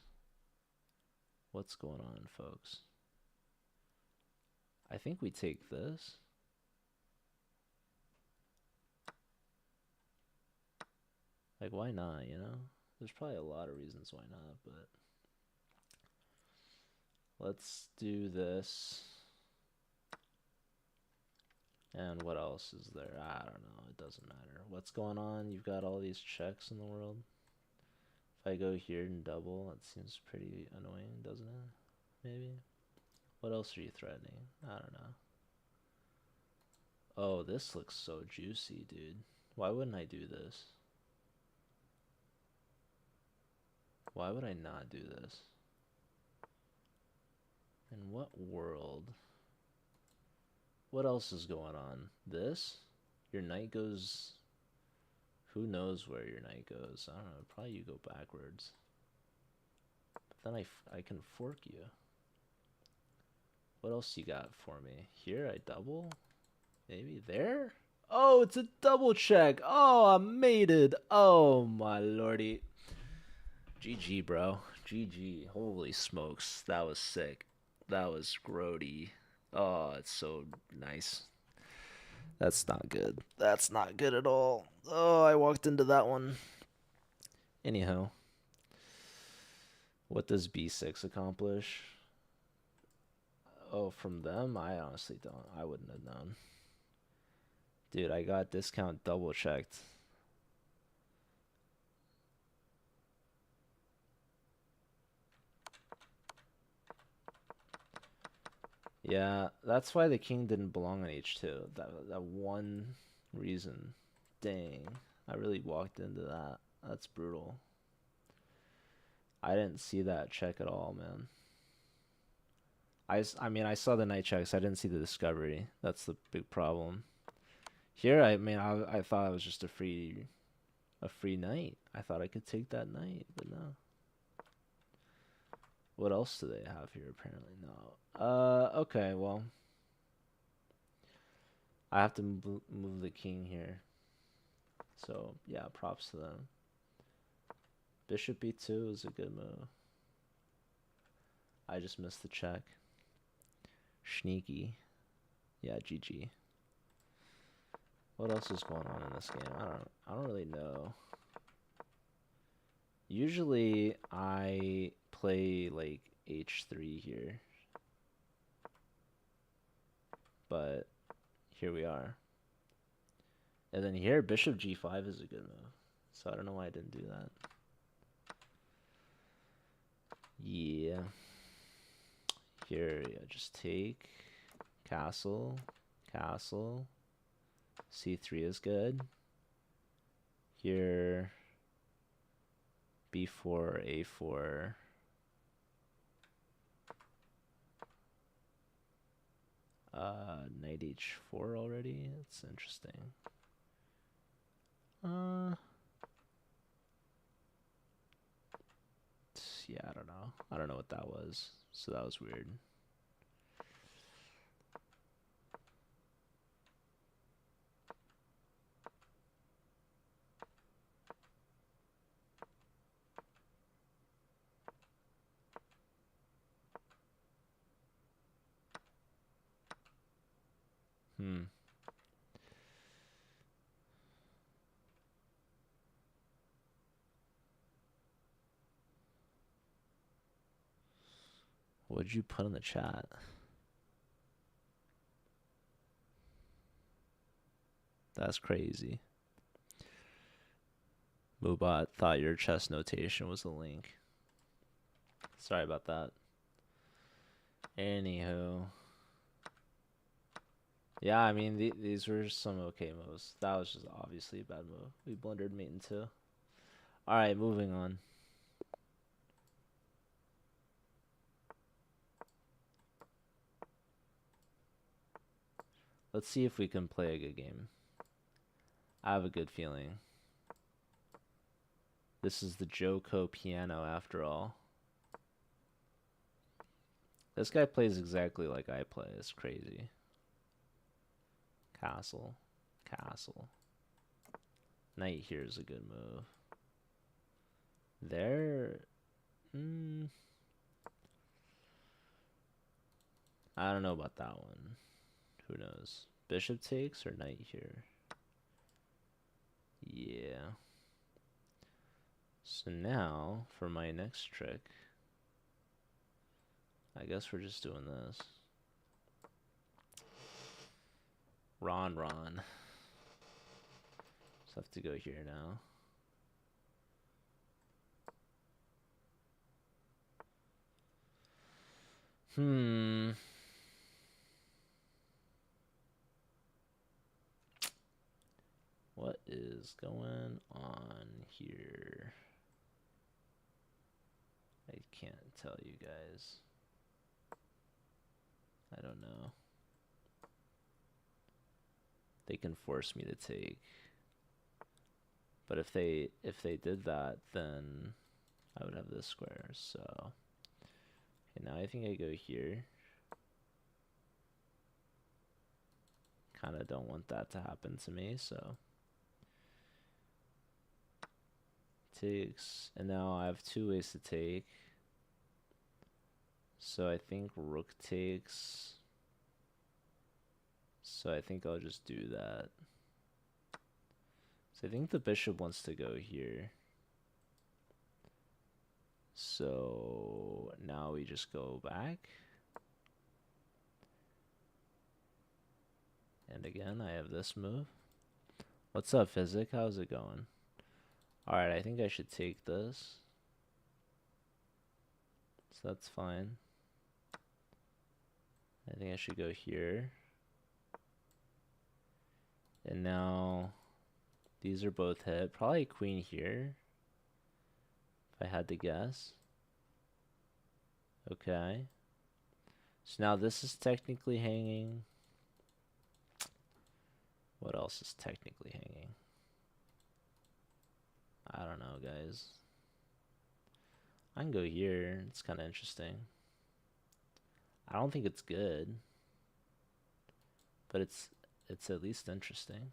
What's going on, folks? I think we take this. Like, why not, you know? There's probably a lot of reasons why not, but... Let's do this. And what else is there? I don't know. It doesn't matter. What's going on? You've got all these checks in the world. If I go here and double, that seems pretty annoying, doesn't it? Maybe. What else are you threatening? I don't know. Oh, this looks so juicy, dude. Why wouldn't I do this? Why would I not do this? In what world? What else is going on? This? Your knight goes... Who knows where your knight goes? I don't know. Probably you go backwards. But then I can fork you. What else you got for me? Here, I double? Maybe there? Oh, it's a double check. Oh, I made it. Oh, my lordy. GG, bro. GG. Holy smokes. That was sick. That was grody. Oh, it's so nice. That's not good. That's not good at all. Oh, I walked into that one. Anyhow. What does B6 accomplish? Oh, from them? I honestly don't. I wouldn't have known. Dude, I got discount double checked. Yeah, that's why the king didn't belong on H2. That one reason. Dang. I really walked into that. That's brutal. I didn't see that check at all, man. I mean, I saw the knight checks. I didn't see the discovery. That's the big problem. Here, I mean, I thought it was just a free knight. I thought I could take that knight, but no. What else do they have here? Apparently, no. Okay, well. I have to move the king here. So, yeah, props to them. Bishop B2 is a good move. I just missed the check. Sneaky. Yeah, GG. What else is going on in this game? I don't really know. Usually I play like H3 here. But here we are. And then here Bishop G5 is a good move. So I don't know why I didn't do that. Yeah. Here, yeah, just take castle, castle. C3 is good. Here, B4, A4. Knight H4 already. That's interesting. Yeah, I don't know. I don't know what that was. So that was weird. What'd you put in the chat? That's crazy. Mubot thought your chess notation was a link. Sorry about that. Anywho. Yeah, I mean, these were some okay moves. That was just obviously a bad move. We blundered mate in 2. Alright, moving on. Let's see if we can play a good game. I have a good feeling. This is the Joko piano after all. This guy plays exactly like I play. It's crazy. Castle. Castle. Knight here is a good move. There... I don't know about that one. Who knows? Bishop takes or knight here? Yeah. So now, for my next trick, I guess we're just doing this. Ron. Just have to go here now. What is going on here? I can't tell you guys. I don't know. They can force me to take. But if they did that, then I would have this square. So okay, now I think I go here. Kind of don't want that to happen to me, so takes, and now I have two ways to take. So I think rook takes. So I think I'll just do that. So I think the bishop wants to go here. So now we just go back. And again, I have this move. What's up, Physic? How's it going? Alright, I think I should take this. So that's fine. I think I should go here. And now these are both hit. Probably queen here, if I had to guess. Okay. So now this is technically hanging. What else is technically hanging? I don't know, guys. I can go here. It's kind of interesting. I don't think it's good, but it's at least interesting.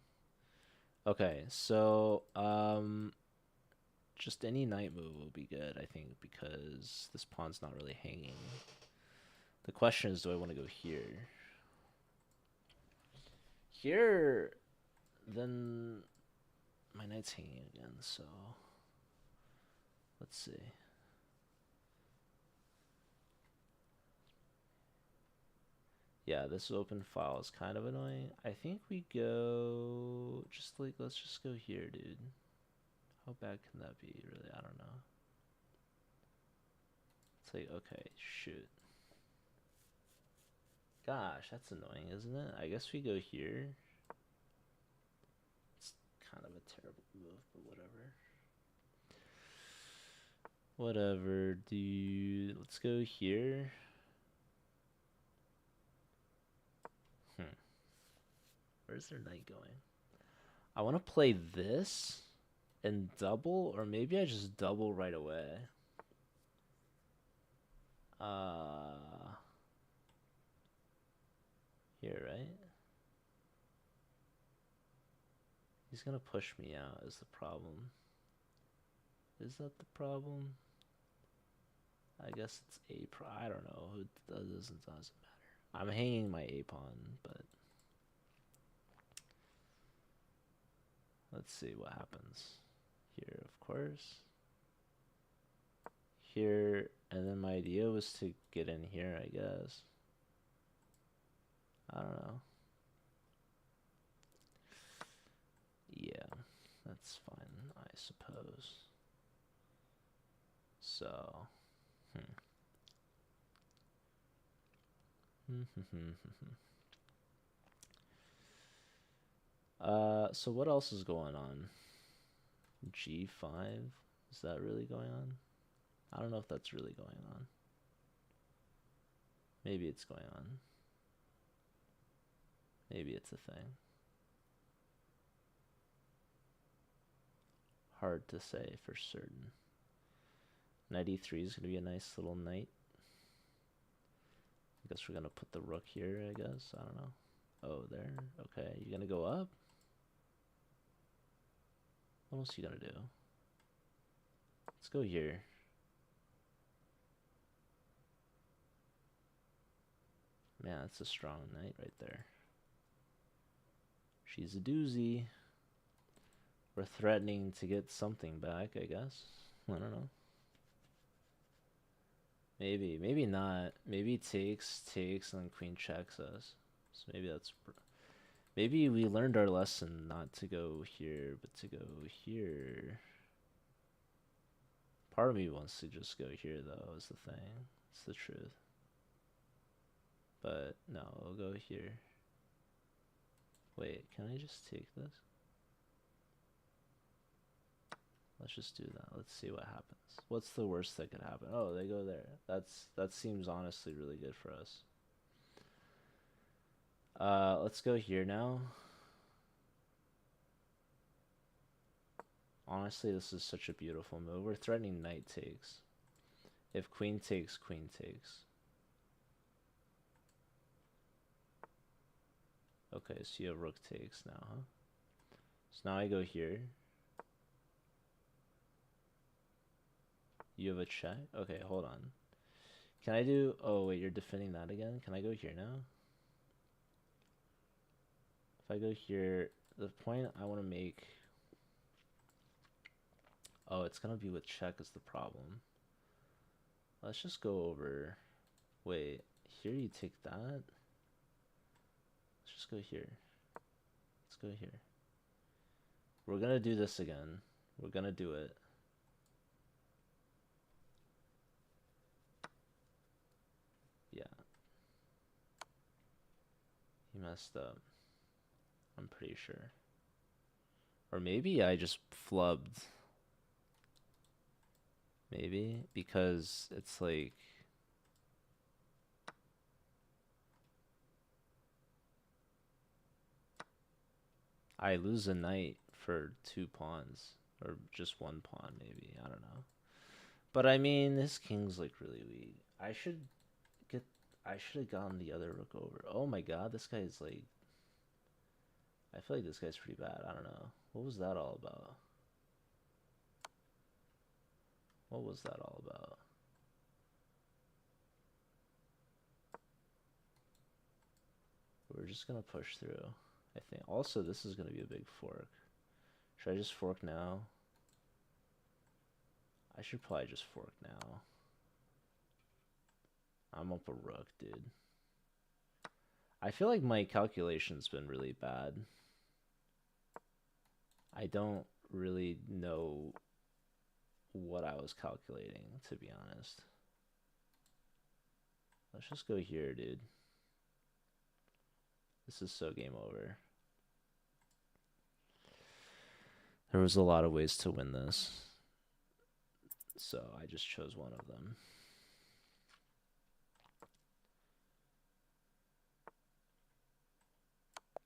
Okay, so just any knight move will be good, I think, because this pawn's not really hanging. The question is, do I want to go here? Here, then my knight's hanging again, so let's see. Yeah, this open file is kind of annoying. I think we go just like, let's just go here, dude. How bad can that be, really? I don't know. It's like, okay, shoot. Gosh, that's annoying, isn't it? I guess we go here. It's kind of a terrible move, but whatever. Whatever, dude. Let's go here. Where's their knight going? I want to play this and double, or maybe I just double right away. Here, right? He's gonna push me out is the problem. Is that the problem? I guess it's I don't know. It doesn't matter. I'm hanging my a pawn, but let's see what happens. Here, of course. Here, and then my idea was to get in here, I guess. I don't know. Yeah, that's fine, I suppose. So, so what else is going on? G5? Is that really going on? I don't know if that's really going on. Maybe it's going on. Maybe it's a thing. Hard to say for certain. Knight e3 is going to be a nice little knight. I guess we're going to put the rook here, I guess. I don't know. Oh, there. Okay, you going to go up? What else you going to do? Let's go here. Man, that's a strong knight right there. She's a doozy. We're threatening to get something back, I guess. I don't know. Maybe, maybe not. Maybe takes, and then queen checks us. So maybe that's... Maybe we learned our lesson not to go here, but to go here. Part of me wants to just go here, though, is the thing. It's the truth. But, no, we'll go here. Wait, can I just take this? Let's just do that. Let's see what happens. What's the worst that could happen? Oh, they go there. That seems honestly really good for us. Let's go here now. Honestly, this is such a beautiful move. We're threatening knight takes. If queen takes, queen takes. Okay, so you have rook takes now, huh? So now I go here. You have a check? Okay, hold on. Can I do... Oh, wait, you're defending that again? Can I go here now? If I go here, the point I want to make... Oh, it's going to be with check is the problem. Let's just go over... Wait, here you take that? Let's just go here. Let's go here. We're going to do this again. We're going to do it. Yeah. He messed up. I'm pretty sure. Or maybe I just flubbed. Maybe. Because it's like... I lose a knight for 2 pawns. Or just 1 pawn, maybe. I don't know. But I mean, this king's like really weak. I should have gotten the other rook over. Oh my god, this guy's like... I feel like this guy's pretty bad. I don't know. What was that all about? What was that all about? We're just gonna push through, I think. Also, this is gonna be a big fork. Should I just fork now? I should probably just fork now. I'm up a rook, dude. I feel like my calculation's been really bad. I don't really know what I was calculating, to be honest. Let's just go here, dude. This is so game over. There was a lot of ways to win this, so I just chose one of them.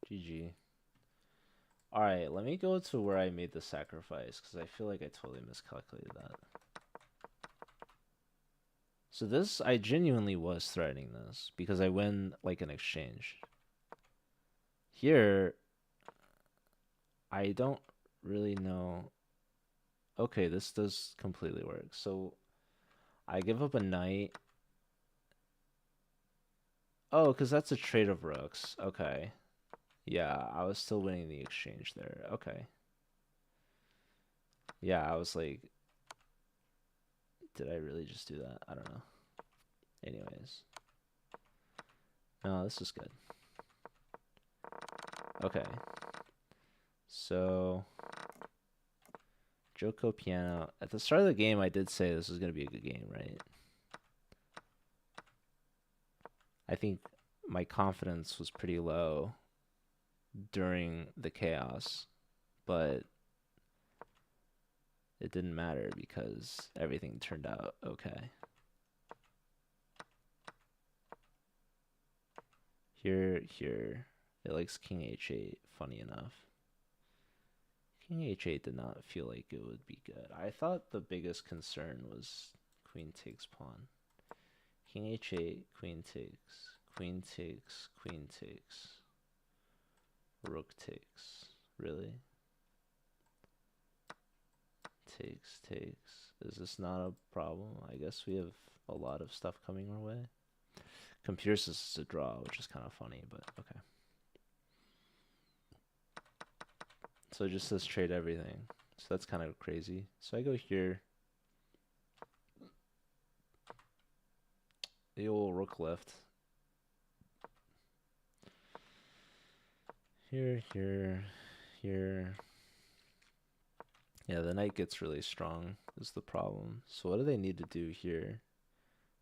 GG. Alright, let me go to where I made the sacrifice, because I feel like I totally miscalculated that. So this, I genuinely was threatening this, because I win, like, an exchange. Here, I don't really know... Okay, this does completely work. So, I give up a knight. Oh, because that's a trade of rooks. Okay. Yeah, I was still winning the exchange there. Okay. Yeah, I was like, did I really just do that? I don't know. Anyways. No, this is good. Okay. So, Joko Piano. At the start of the game, I did say this was going to be a good game, right? I think my confidence was pretty low during the chaos, but it didn't matter because everything turned out okay. Here, It likes king h8, funny enough. King h8 did not feel like it would be good. I thought the biggest concern was queen takes pawn. King h8, queen takes, queen takes, queen takes, rook takes. Really? Takes, takes. Is this not a problem? I guess we have a lot of stuff coming our way. Computer says it's a draw, which is kind of funny, but okay. So it just says trade everything. So that's kind of crazy. So I go here. The old rook left. Here, here, here. Yeah, the knight gets really strong is the problem. So what do they need to do here?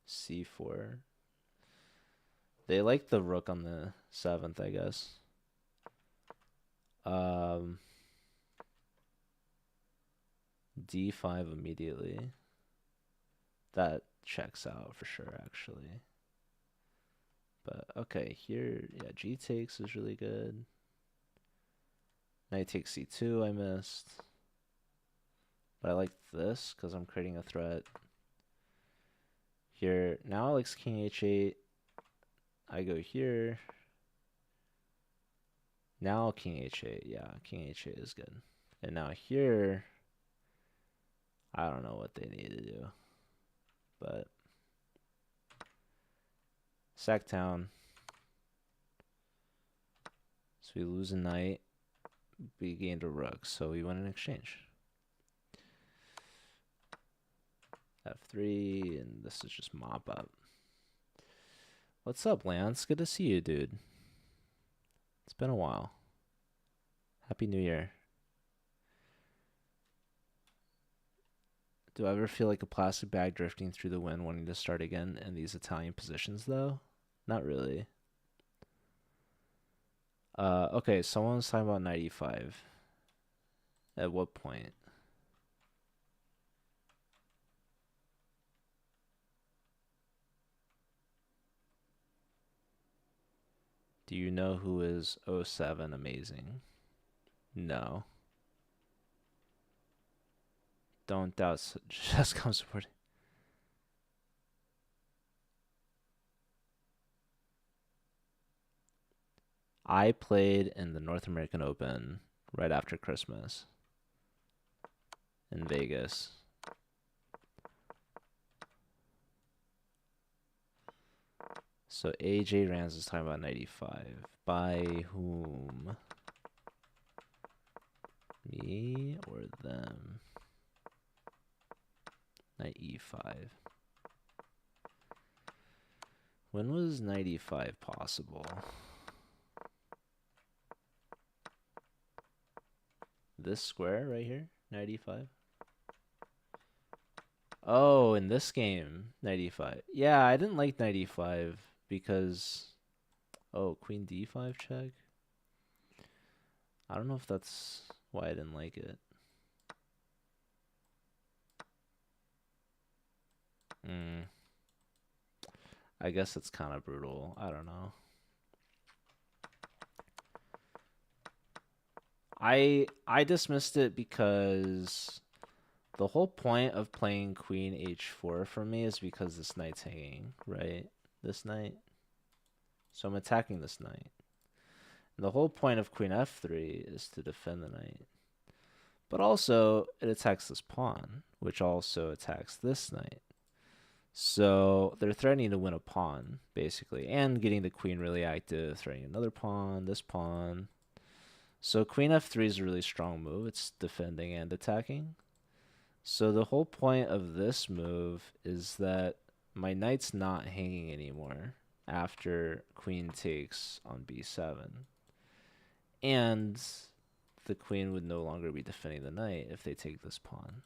C4. They like the rook on the 7th, I guess. D5 immediately. That checks out for sure, actually. But okay, here, yeah, G takes is really good. Knight takes C2, I missed. But I like this because I'm creating a threat. Here, now it likes king h8. I go here. Now king h8, yeah, king h8 is good. And now here, I don't know what they need to do. But Sacktown. So we lose a knight. We gained a rook, so we win an exchange. F3, and this is just mop up. What's up, Lance? Good to see you, dude. It's been a while. Happy New Year. Do I ever feel like a plastic bag drifting through the wind wanting to start again in these Italian positions, though? Not really. Okay, someone's talking about 95. At what point? Do you know who is 07 amazing? No. Don't doubt just come supporting. I played in the North American Open right after Christmas in Vegas. So AJ Rans is talking about 95. By whom? Me or them? Knight E5. When was 95 possible? This square right here? 95? Oh, in this game, 95. Yeah, I didn't like 95 because... Oh, queen D5 check? I don't know if that's why I didn't like it. I guess it's kind of brutal. I don't know. I dismissed it because the whole point of playing queen h4 for me is because this knight's hanging, right? This knight. So I'm attacking this knight. And the whole point of queen f3 is to defend the knight. But also, it attacks this pawn, which also attacks this knight. So they're threatening to win a pawn, basically, and getting the queen really active, threatening another pawn, this pawn. So queen f3 is a really strong move. It's defending and attacking. So the whole point of this move is that my knight's not hanging anymore after queen takes on b7. And the queen would no longer be defending the knight if they take this pawn.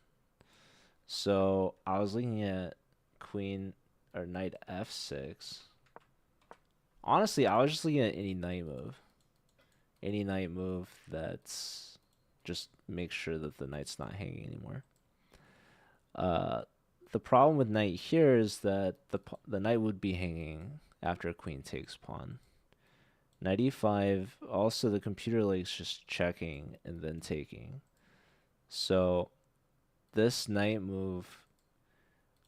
So I was looking at queen or knight f6. Honestly, I was just looking at any knight move. Any knight move that's just make sure that the knight's not hanging anymore. The problem with knight here is that the knight would be hanging after queen takes pawn. Knight e5. Also, the computer likes just checking and then taking. So this knight move,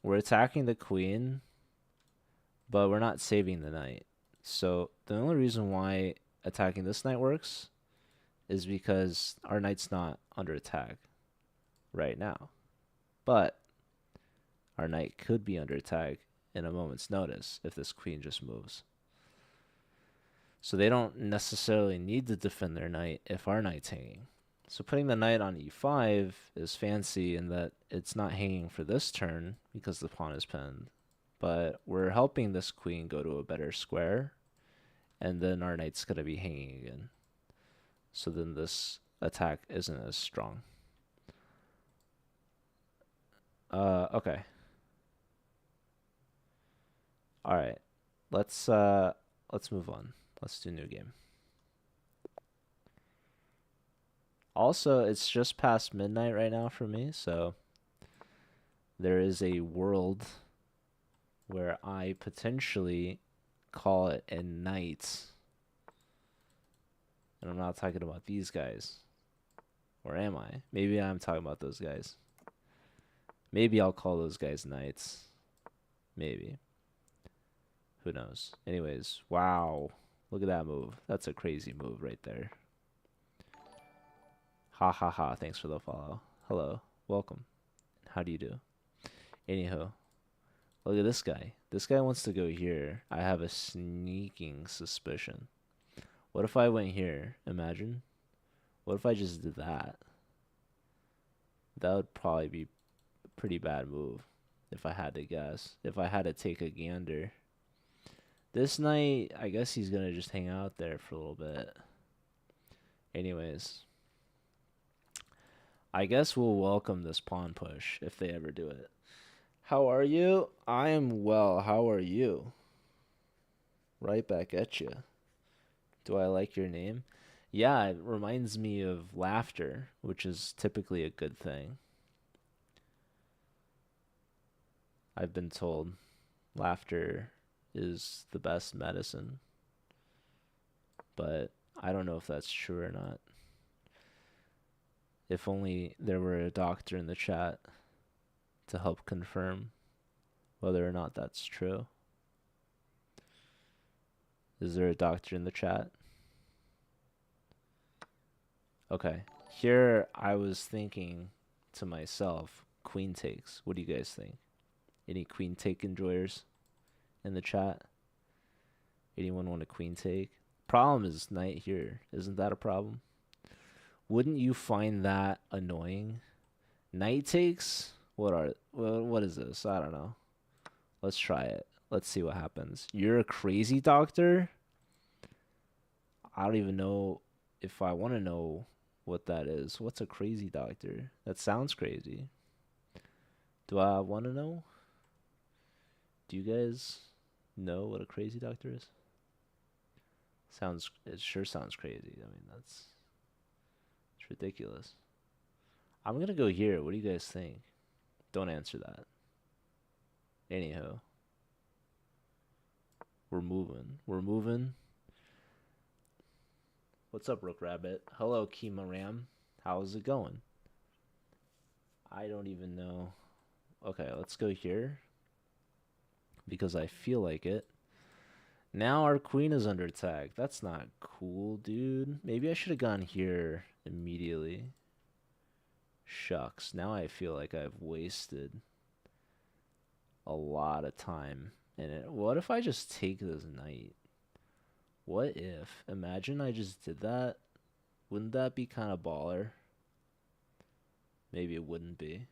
we're attacking the queen, but we're not saving the knight. So the only reason why attacking this knight works is because our knight's not under attack right now. But our knight could be under attack in a moment's notice if this queen just moves. So they don't necessarily need to defend their knight if our knight's hanging. So putting the knight on e5 is fancy in that it's not hanging for this turn because the pawn is pinned. But we're helping this queen go to a better square, and then our knight's going to be hanging again. So then this attack isn't as strong. Okay. All right. Let's move on. Let's do new game. Also, it's just past midnight right now for me, so there is a world where I potentially call it a night. And I'm not talking about these guys. Or am I? Maybe I'm talking about those guys. Maybe I'll call those guys knights. Maybe. Who knows? Anyways, wow. Look at that move. That's a crazy move right there. Ha ha ha. Thanks for the follow. Hello. Welcome. How do you do? Anyhow, look at this guy. This guy wants to go here. I have a sneaking suspicion. What if I went here? Imagine. What if I just did that? That would probably be a pretty bad move if I had to guess. If I had to take a gander. This knight, I guess he's going to just hang out there for a little bit. Anyways. I guess we'll welcome this pawn push if they ever do it. How are you? I am well. How are you? Right back at you. Do I like your name? Yeah, it reminds me of laughter, which is typically a good thing. I've been told laughter is the best medicine. But I don't know if that's true or not. If only there were a doctor in the chat to help confirm whether or not that's true. Is there a doctor in the chat? Okay. Here I was thinking to myself, queen takes. What do you guys think? Any queen take enjoyers in the chat? Anyone want a queen take? Problem is knight here. Isn't that a problem? Wouldn't you find that annoying? Knight takes? What is this? I don't know. Let's try it. Let's see what happens. You're a crazy doctor? I don't even know if I want to know what that is. What's a crazy doctor? That sounds crazy. Do I want to know? Do you guys know what a crazy doctor is? It sure sounds crazy. I mean, it's ridiculous. I'm going to go here. What do you guys think? Don't answer that. Anyhow. We're moving. What's up, Rook Rabbit? Hello, Kima Ram. How's it going? I don't even know. Okay, let's go here. Because I feel like it. Now our queen is under attack. That's not cool, dude. Maybe I should have gone here immediately. Shucks. Now I feel like I've wasted a lot of time. And what if I just take this knight? What if? Imagine I just did that. Wouldn't that be kind of baller? Maybe it wouldn't be.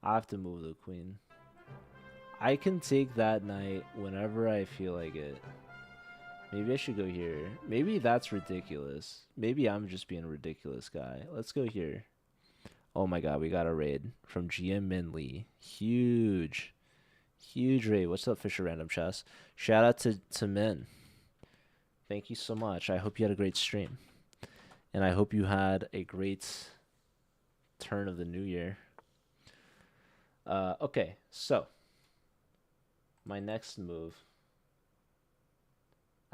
I have to move the queen. I can take that knight whenever I feel like it. Maybe I should go here. Maybe that's ridiculous. Maybe I'm just being a ridiculous guy. Let's go here. Oh my god, we got a raid from GM Min Lee. Huge raid. What's up, Fisher Random Chess? Shout out to Min. Thank you so much. I hope you had a great stream. And I hope you had a great turn of the new year. Okay, so my next move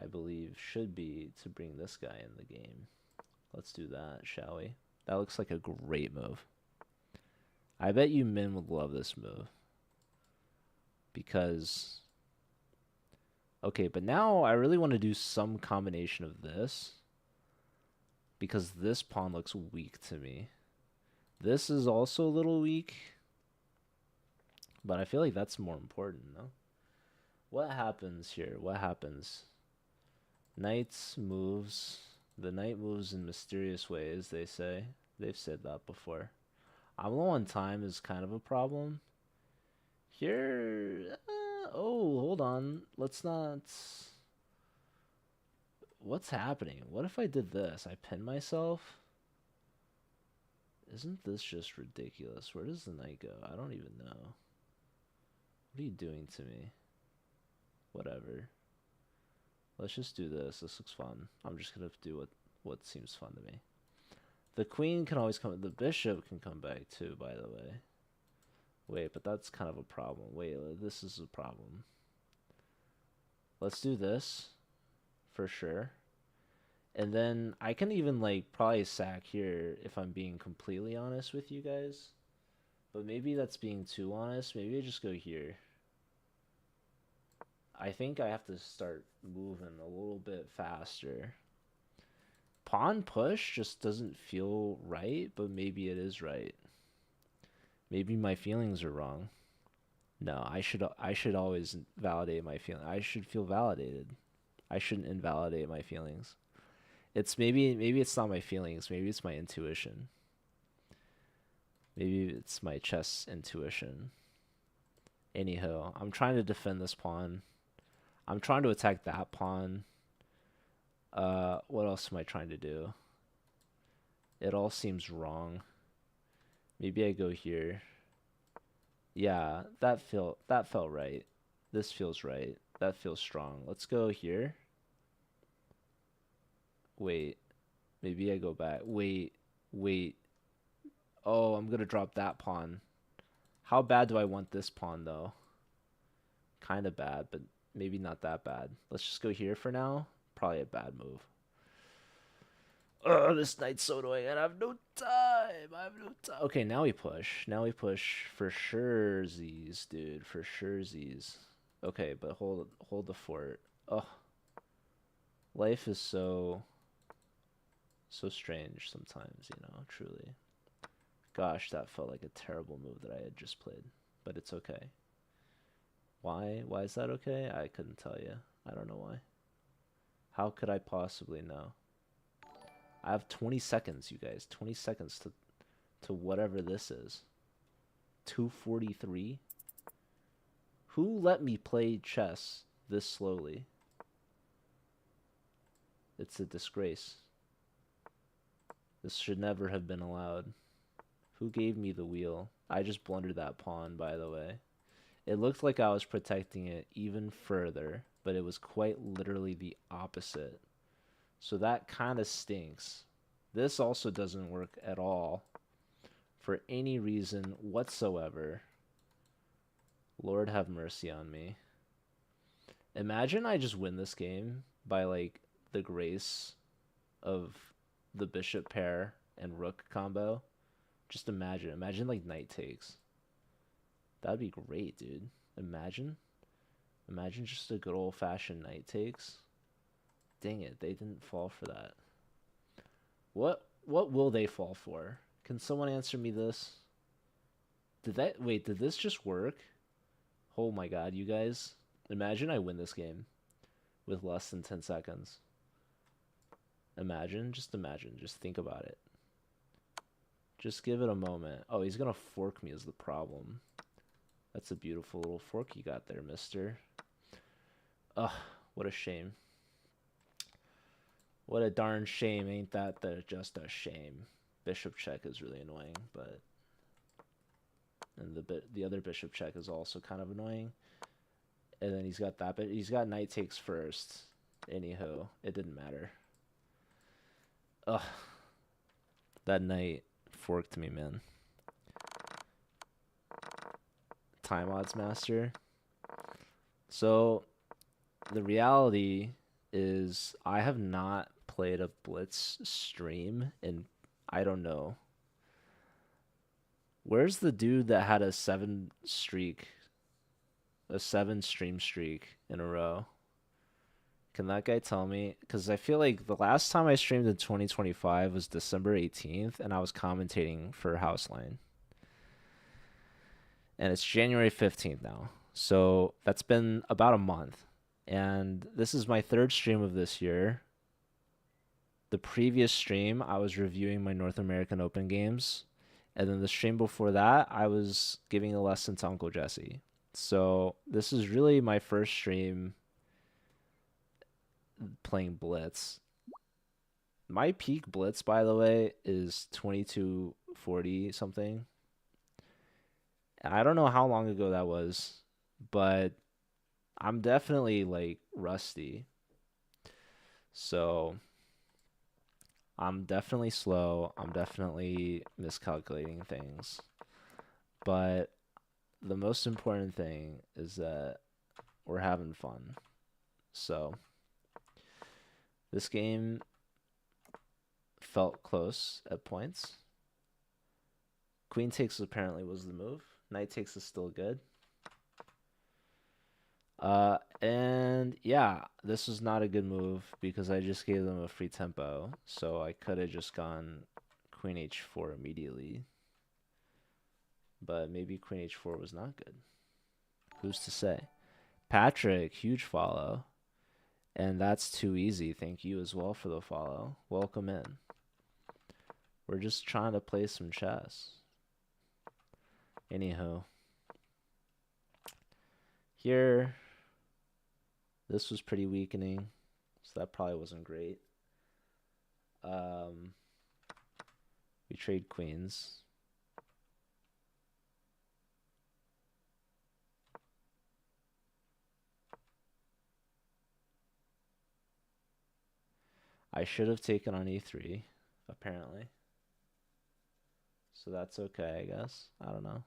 I believe, should be to bring this guy in the game. Let's do that, shall we? That looks like a great move. I bet you Min would love this move. Because... Okay, but now I really want to do some combination of this. Because this pawn looks weak to me. This is also a little weak. But I feel like that's more important, no? What happens here? What happens? Knights moves. The knight moves in mysterious ways, they say. They've said that before. I'm low on time is kind of a problem. Here... oh, hold on. Let's not... What's happening? What if I did this? I pin myself? Isn't this just ridiculous? Where does the knight go? I don't even know. What are you doing to me? Whatever. Let's just do this. This looks fun. I'm just going to do what seems fun to me. The queen can always come... The bishop can come back too, by the way. Wait, but that's kind of a problem. Wait, this is a problem. Let's do this. For sure. And then I can even, like, probably sack here if I'm being completely honest with you guys. But maybe that's being too honest. Maybe I just go here. I think I have to start moving a little bit faster. Pawn push just doesn't feel right, but maybe it is right. Maybe my feelings are wrong. No, I should always validate my feelings. I should feel validated. I shouldn't invalidate my feelings. It's maybe it's not my feelings. Maybe it's my intuition. Maybe it's my chess intuition. Anyhow, I'm trying to defend this pawn. I'm trying to attack that pawn. What else am I trying to do? It all seems wrong. Maybe I go here. Yeah, that felt right. This feels right. That feels strong. Let's go here. Wait. Maybe I go back. Wait. Oh, I'm gonna drop that pawn. How bad do I want this pawn, though? Kind of bad, but maybe not that bad. Let's just go here for now. Probably a bad move. Oh, this knight's so annoying. I have no time. Okay, now we push. Now we push for sure, Z's, dude. For sure, Z's. Okay, but hold the fort. Oh, life is so strange sometimes, you know, truly. Gosh, that felt like a terrible move that I had just played, but it's okay. Why? Why is that okay? I couldn't tell you. I don't know why. How could I possibly know? I have 20 seconds, you guys. 20 seconds to whatever this is. 2:43? Who let me play chess this slowly? It's a disgrace. This should never have been allowed. Who gave me the wheel? I just blundered that pawn, by the way. It looked like I was protecting it even further, but it was quite literally the opposite. So that kind of stinks. This also doesn't work at all for any reason whatsoever. Lord have mercy on me. Imagine I just win this game by, like, the grace of the bishop pair and rook combo. Just imagine. Imagine, like, knight takes. That'd be great, dude. Imagine just a good old-fashioned knight takes. Dang it, they didn't fall for that. What will they fall for? Can someone answer me this? Did this just work? Oh my god, you guys. Imagine I win this game with less than 10 seconds. Imagine, just think about it. Just give it a moment. Oh, he's gonna fork me is the problem. That's a beautiful little fork you got there, mister. Ugh, what a shame. What a darn shame, ain't that just a shame. Bishop check is really annoying, but... And the other bishop check is also kind of annoying. And then he's got that, but he's got knight takes first. Anywho, it didn't matter. Ugh. That knight forked me, man. Time odds master. So, the reality is I have not played a Blitz stream in, I don't know. Where's the dude that had a 7 stream streak in a row? Can that guy tell me? Because I feel like the last time I streamed in 2025 was December 18th, and I was commentating for Houseline. And it's January 15th now. So that's been about a month. And this is my 3rd stream of this year. The previous stream, I was reviewing my North American Open games. And then the stream before that, I was giving a lesson to Uncle Jesse. So this is really my first stream playing Blitz. My peak Blitz, by the way, is 2240 something. I don't know how long ago that was, but I'm definitely like rusty. So I'm definitely slow. I'm definitely miscalculating things. But the most important thing is that we're having fun. So this game felt close at points. Queen takes apparently was the move. Knight takes is still good. And yeah, this was not a good move because I just gave them a free tempo. So I could have just gone Queen h4 immediately. But maybe Queen h4 was not good. Who's to say? Patrick, huge follow. And that's too easy. Thank you as well for the follow. Welcome in. We're just trying to play some chess. Anywho. Here, this was pretty weakening. So that probably wasn't great. We trade queens. I should have taken on e3, apparently. So that's okay, I guess. I don't know.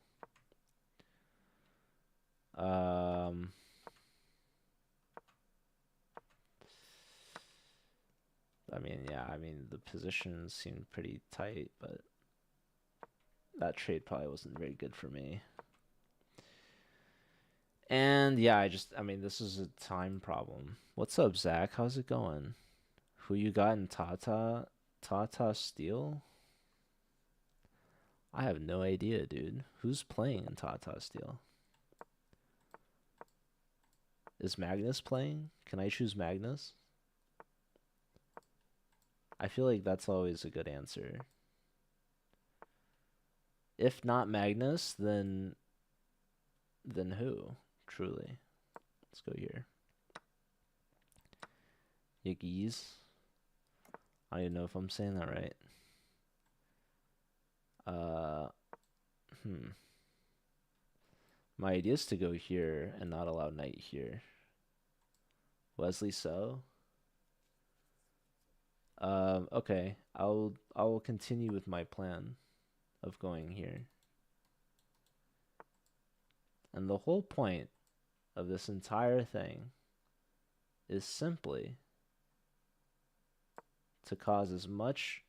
I mean, yeah, the positions seemed pretty tight, but that trade probably wasn't very good for me. And yeah, this is a time problem. What's up, Zach? How's it going? Who you got in Tata? Tata Steel? I have no idea, dude. Who's playing in Tata Steel? Is Magnus playing? Can I choose Magnus? I feel like that's always a good answer. If not Magnus, then who? Truly. Let's go here. Yiggies. I don't even know if I'm saying that right. My idea is to go here and not allow knight here. Wesley So? Okay. I will continue with my plan of going here. And the whole point of this entire thing is simply to cause as much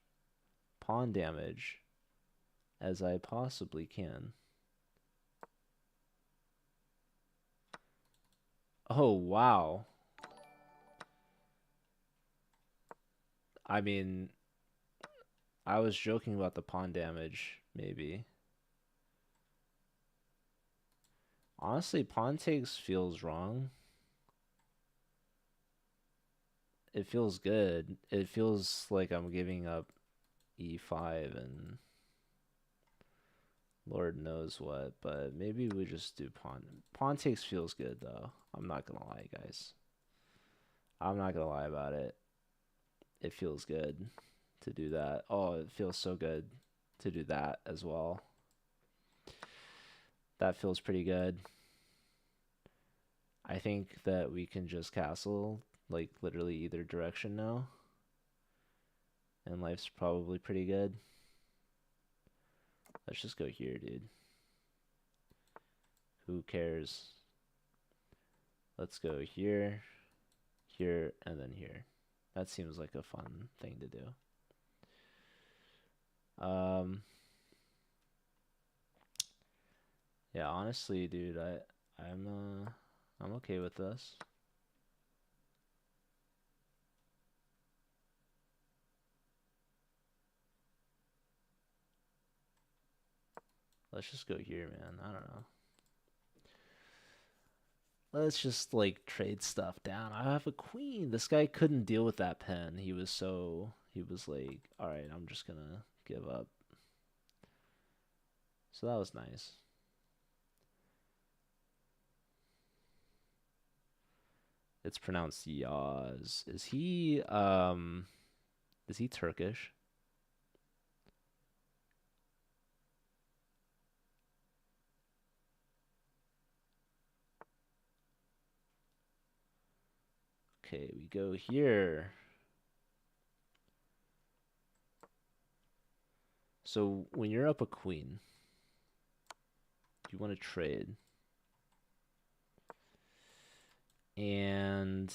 pawn damage as I possibly can. Oh, wow. I mean, I was joking about the pawn damage, maybe. Honestly, pawn takes feels wrong. It feels good. It feels like I'm giving up e5 and Lord knows what, but maybe we just do pawn. Pawn takes feels good, though. I'm not gonna lie, guys. I'm not gonna lie about it. It feels good to do that. Oh, it feels so good to do that as well. That feels pretty good. I think that we can just castle, like, literally either direction now. And life's probably pretty good. Let's just go here, dude. Who cares? Let's go here, here, and then here. That seems like a fun thing to do. Yeah, honestly, dude, I'm okay with this. Let's just go here, man. I don't know. Let's just like trade stuff down. I have a queen. This guy couldn't deal with that pen. He was like, all right, I'm just gonna give up. So that was nice. It's pronounced Yaz. Is he Turkish? Okay, we go here. So when you're up a queen, you want to trade. And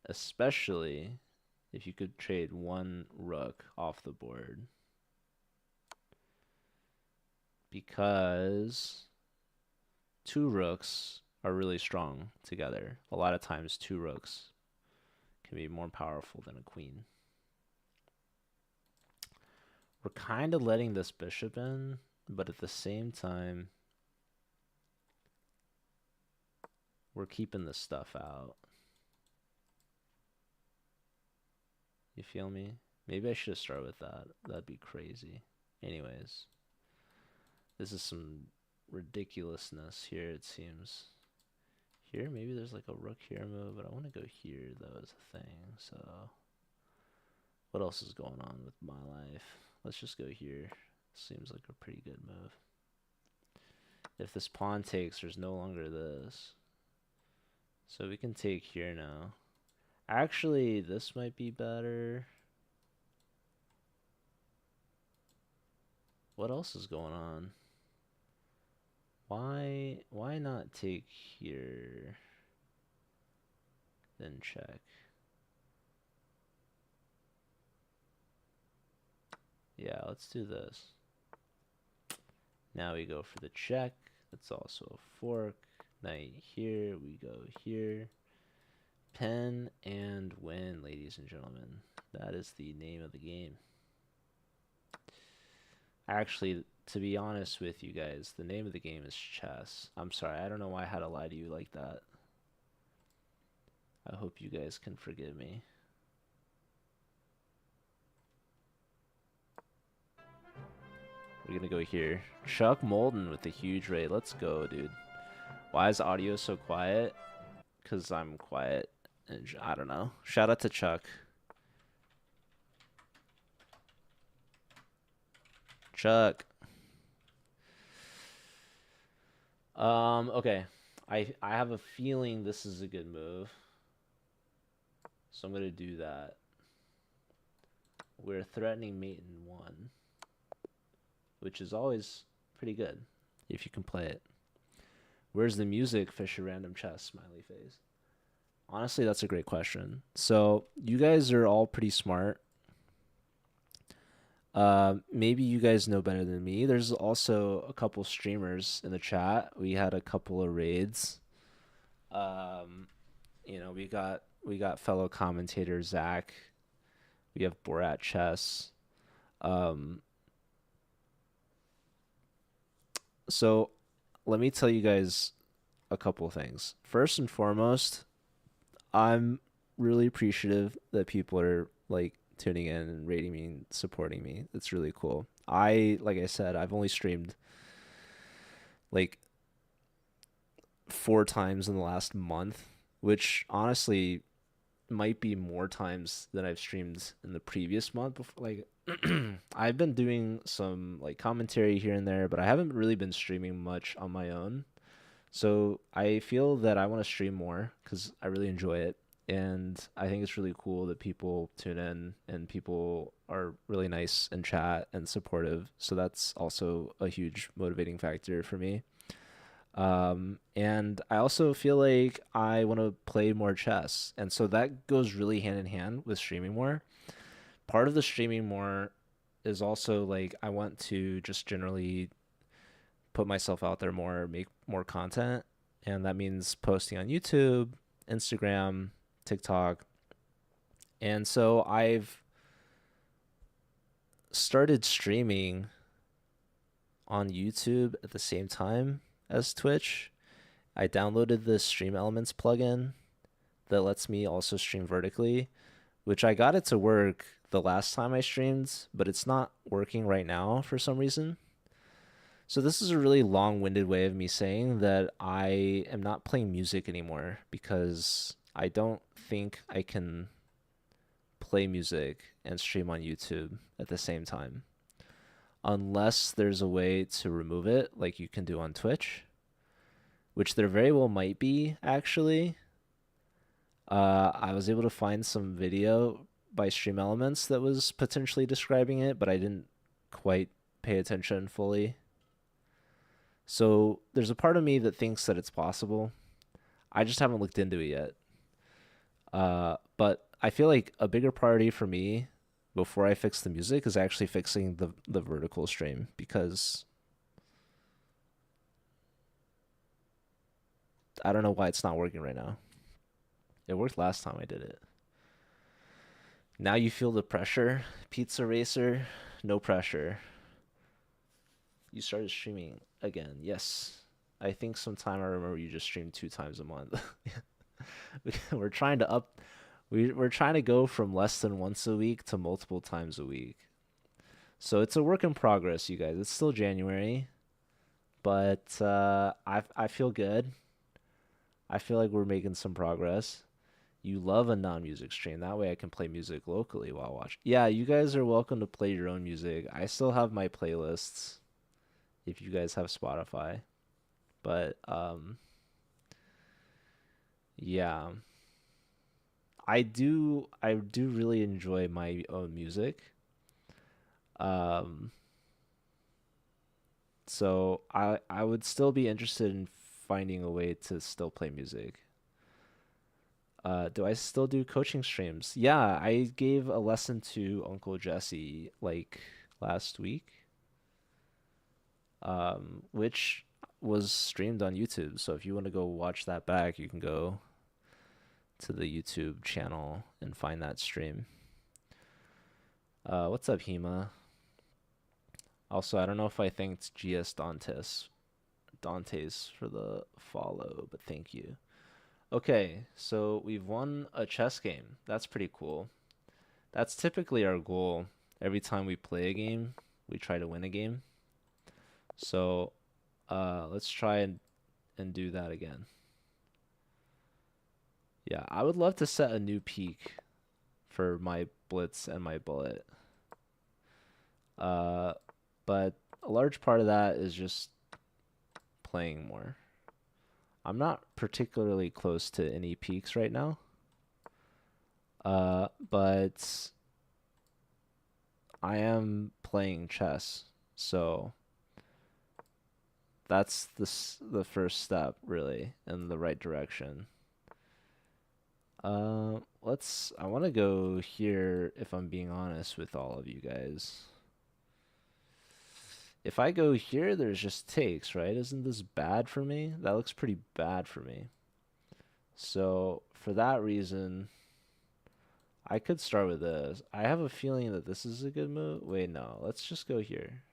especially if you could trade one rook off the board. Because two rooks are really strong together. A lot of times two rooks can be more powerful than a queen. We're kind of letting this bishop in, but at the same time, we're keeping this stuff out. You feel me? Maybe I should start with that. That'd be crazy. Anyways, this is some ridiculousness here, it seems. Here, maybe there's like a rook here move, but I want to go here, though, as a thing. So, what else is going on with my life? Let's just go here. Seems like a pretty good move. If this pawn takes, there's no longer this. So we can take here now. Actually, this might be better. What else is going on? Why not take here? Then check. Yeah, let's do this. Now we go for the check. That's also a fork. Knight here. We go here. Pen and win, ladies and gentlemen. That is the name of the game. Actually, to be honest with you guys, the name of the game is chess. I'm sorry, I don't know why I had to lie to you like that. I hope you guys can forgive me. We're gonna go here. Chuck Molden with the huge raid. Let's go, dude. Why is audio so quiet? Because I'm quiet. And I don't know. Shout out to Chuck. Chuck. Okay. I have a feeling this is a good move. So I'm gonna do that. We're threatening mate in 1. Which is always pretty good if you can play it. Where's the music, Fisher Random Chess, smiley face? Honestly, that's a great question. So you guys are all pretty smart. Maybe you guys know better than me. There's also a couple streamers in the chat. We had a couple of raids. You know, we got fellow commentator Zach. We have Borat Chess. So let me tell you guys a couple of things. First and foremost, I'm really appreciative that people are like tuning in and rating me and supporting me. It's really cool. Like I said, I've only streamed like 4 times in the last month, which honestly might be more times than I've streamed in the previous month before. Like I've been doing some like commentary here and there, but I haven't really been streaming much on my own. So I feel that I want to stream more because I really enjoy it. And I think it's really cool that people tune in and people are really nice in chat and supportive. So that's also a huge motivating factor for me. And I also feel like I want to play more chess. And so that goes really hand in hand with streaming more. Part of the streaming more is also like I want to just generally put myself out there more, make more content. And that means posting on YouTube, Instagram, TikTok. And so I've started streaming on YouTube at the same time as Twitch. I downloaded the Stream Elements plugin that lets me also stream vertically, which I got it to work the last time I streamed, but it's not working right now for some reason. So this is a really long-winded way of me saying that I am not playing music anymore because I don't think I can play music and stream on YouTube at the same time. Unless there's a way to remove it like you can do on Twitch, which there very well might be actually. I was able to find some video by Stream Elements that was potentially describing it, but I didn't quite pay attention fully. So there's a part of me that thinks that it's possible. I just haven't looked into it yet. But I feel like a bigger priority for me before I fix the music is actually fixing the vertical stream, because I don't know why it's not working right now. It worked last time I did it. Now you feel the pressure, Pizza Racer. No pressure. You started streaming again. Yes. I think sometime I remember you just streamed 2 times a month. We're trying to up we're trying to go from less than once a week to multiple times a week. So it's a work in progress, you guys. It's still January, but I feel good. I feel like we're making some progress. You love a non-music stream. That way I can play music locally while watching. Yeah, you guys are welcome to play your own music. I still have my playlists if you guys have Spotify. But yeah. I do really enjoy my own music. Um so I would still be interested in finding a way to still play music. Do I still do coaching streams? Yeah, I gave a lesson to Uncle Jesse like last week, which was streamed on YouTube. So if you want to go watch that back, you can go to the YouTube channel and find that stream. What's up, Hema? Also, I don't know if I thanked GS Dantes for the follow, but thank you. Okay, so we've won a chess game. That's pretty cool. That's typically our goal. Every time we play a game, we try to win a game. So let's try and do that again. Yeah, I would love to set a new peak for my blitz and my bullet. But a large part of that is just playing more. I'm not particularly close to any peaks right now. But I am playing chess, so that's the first step really in the right direction. I want to go here if I'm being honest with all of you guys. If I go here, there's just takes, right? Isn't this bad for me? That looks pretty bad for me. So for that reason, I could start with this. I have a feeling that this is a good move. Wait, no. Let's just go here.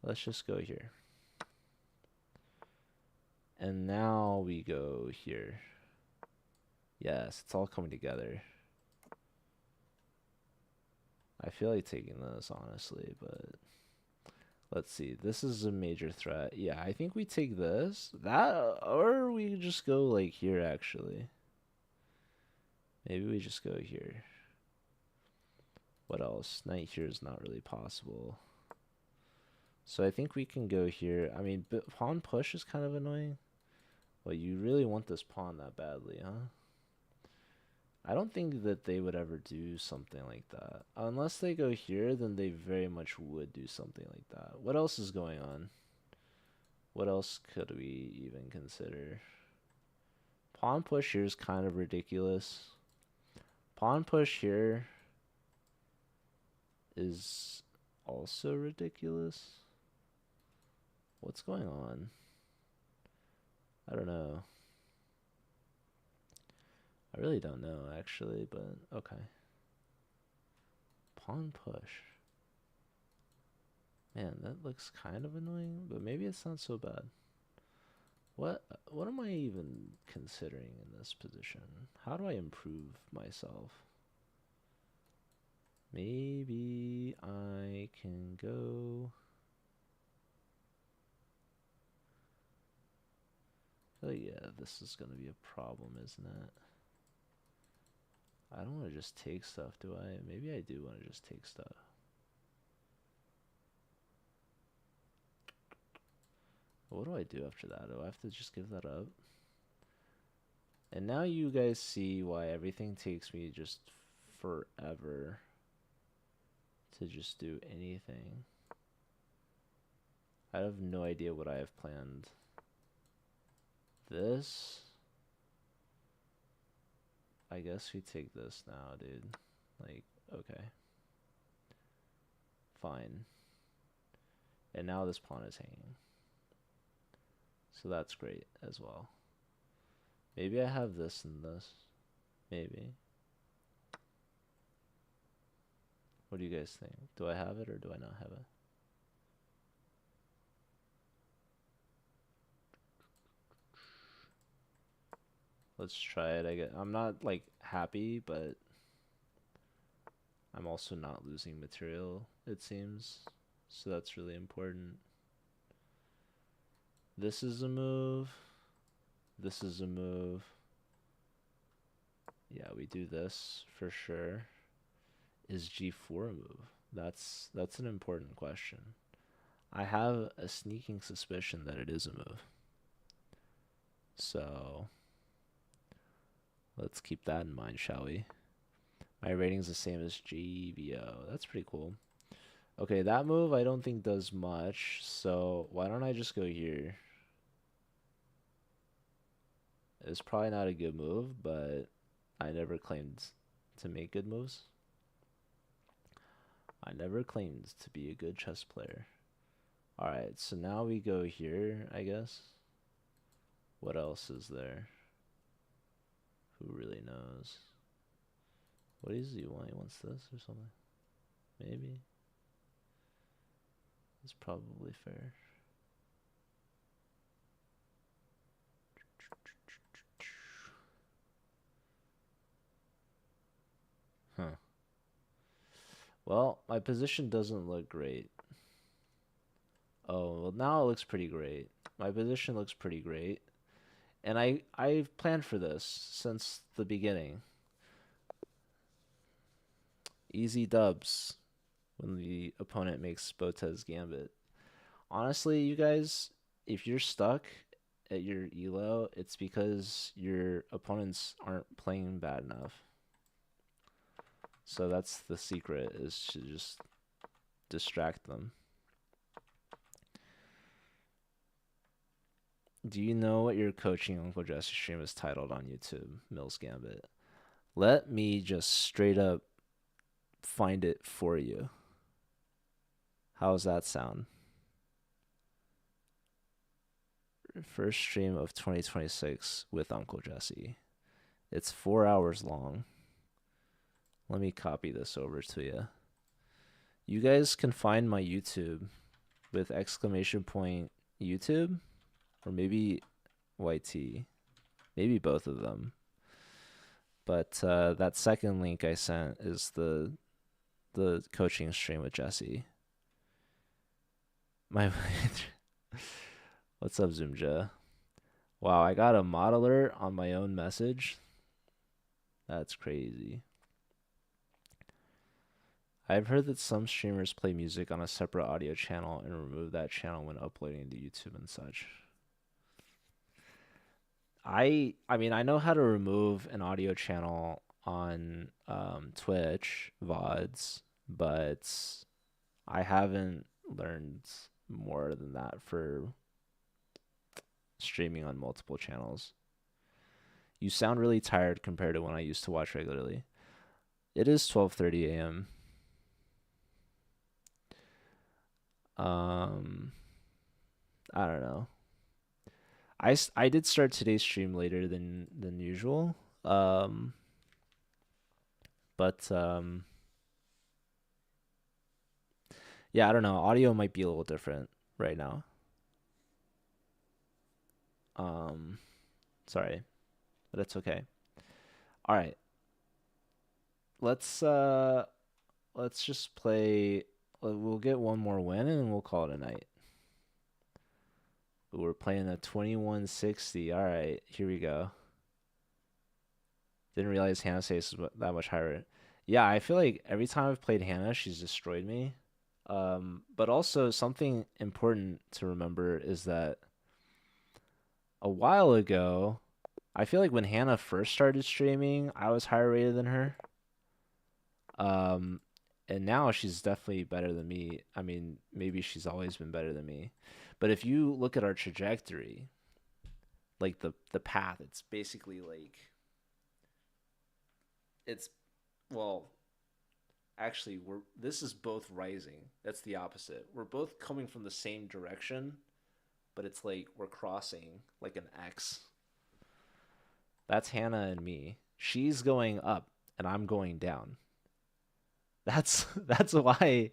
Let's just go here. And now we go here. Yes, it's all coming together. I feel like taking this, honestly, but let's see. This is a major threat. Yeah, I think we take this. That, or we just go like here, actually. Maybe we just go here. What else? Knight here is not really possible. So I think we can go here. I mean, pawn push is kind of annoying. Well, you really want this pawn that badly, huh? I don't think that they would ever do something like that. Unless they go here, then they very much would do something like that. What else is going on? What else could we even consider? Pawn push here is kind of ridiculous. Pawn push here is also ridiculous. What's going on? I don't know. I really don't know, actually, but okay. Pawn push. Man, that looks kind of annoying, but maybe it's not so bad. What am I even considering in this position? How do I improve myself? Maybe I can go. Oh yeah, this is gonna be a problem, isn't it? I don't want to just take stuff, do I? Maybe I do want to just take stuff. What do I do after that? Do I have to just give that up? And now you guys see why everything takes me just forever to just do anything. I have no idea what I have planned. This? I guess we take this now, dude. Like, okay. Fine. And now this pawn is hanging. So that's great as well. Maybe I have this and this. Maybe. What do you guys think? Do I have it or do I not have it? Let's try it. I'm not like happy, but I'm also not losing material, it seems. So that's really important. This is a move. This is a move. Yeah, we do this for sure. Is G4 a move? That's an important question. I have a sneaking suspicion that it is a move. So let's keep that in mind, shall we? My rating's the same as GVO. That's pretty cool. Okay, that move I don't think does much, so why don't I just go here? It's probably not a good move, but I never claimed to make good moves. I never claimed to be a good chess player. Alright, so now we go here, I guess. What else is there? Who really knows? What does he want? He wants this or something? Maybe. It's probably fair. Huh. Well, my position doesn't look great. Oh, well now it looks pretty great. My position looks pretty great. And I've planned for this since the beginning. Easy dubs when the opponent makes Botez Gambit. Honestly, you guys, if you're stuck at your elo, it's because your opponents aren't playing bad enough. So that's the secret, is to just distract them. Do you know what your coaching Uncle Jesse stream is titled on YouTube? Mills Gambit. Let me just straight up find it for you. How's that sound? First stream of 2026 with Uncle Jesse. It's 4 hours long. Let me copy this over to you. You guys can find my YouTube with !YouTube or maybe YT. Maybe both of them. But that second link I sent is the coaching stream with Jesse. What's up, Zoomja? Wow, I got a mod alert on my own message. That's crazy. I've heard that some streamers play music on a separate audio channel and remove that channel when uploading to YouTube and such. I mean, I know how to remove an audio channel on Twitch VODs, but I haven't learned more than that for streaming on multiple channels. You sound really tired compared to when I used to watch regularly. It is 12:30 a.m. Um, I don't know. I did start today's stream later than usual. Um, but yeah, I don't know. Audio might be a little different right now. Um, Sorry, but it's okay. All right. Let's uh let's just play. We'll get one more win and we'll call it a night. We're playing a 2160. All right, here we go. Didn't realize Hannah says that much higher. Yeah, I feel like every time I've played Hannah, she's destroyed me. But also something important to remember is that a while ago, I feel like when Hannah first started streaming, I was higher rated than her. Um, and now she's definitely better than me. I mean, maybe she's always been better than me. But if you look at our trajectory, like the path, it's basically like it's well, actually this is both rising. That's the opposite. We're both coming from the same direction, but it's like we're crossing like an X. That's Hannah and me. She's going up and I'm going down. That's why,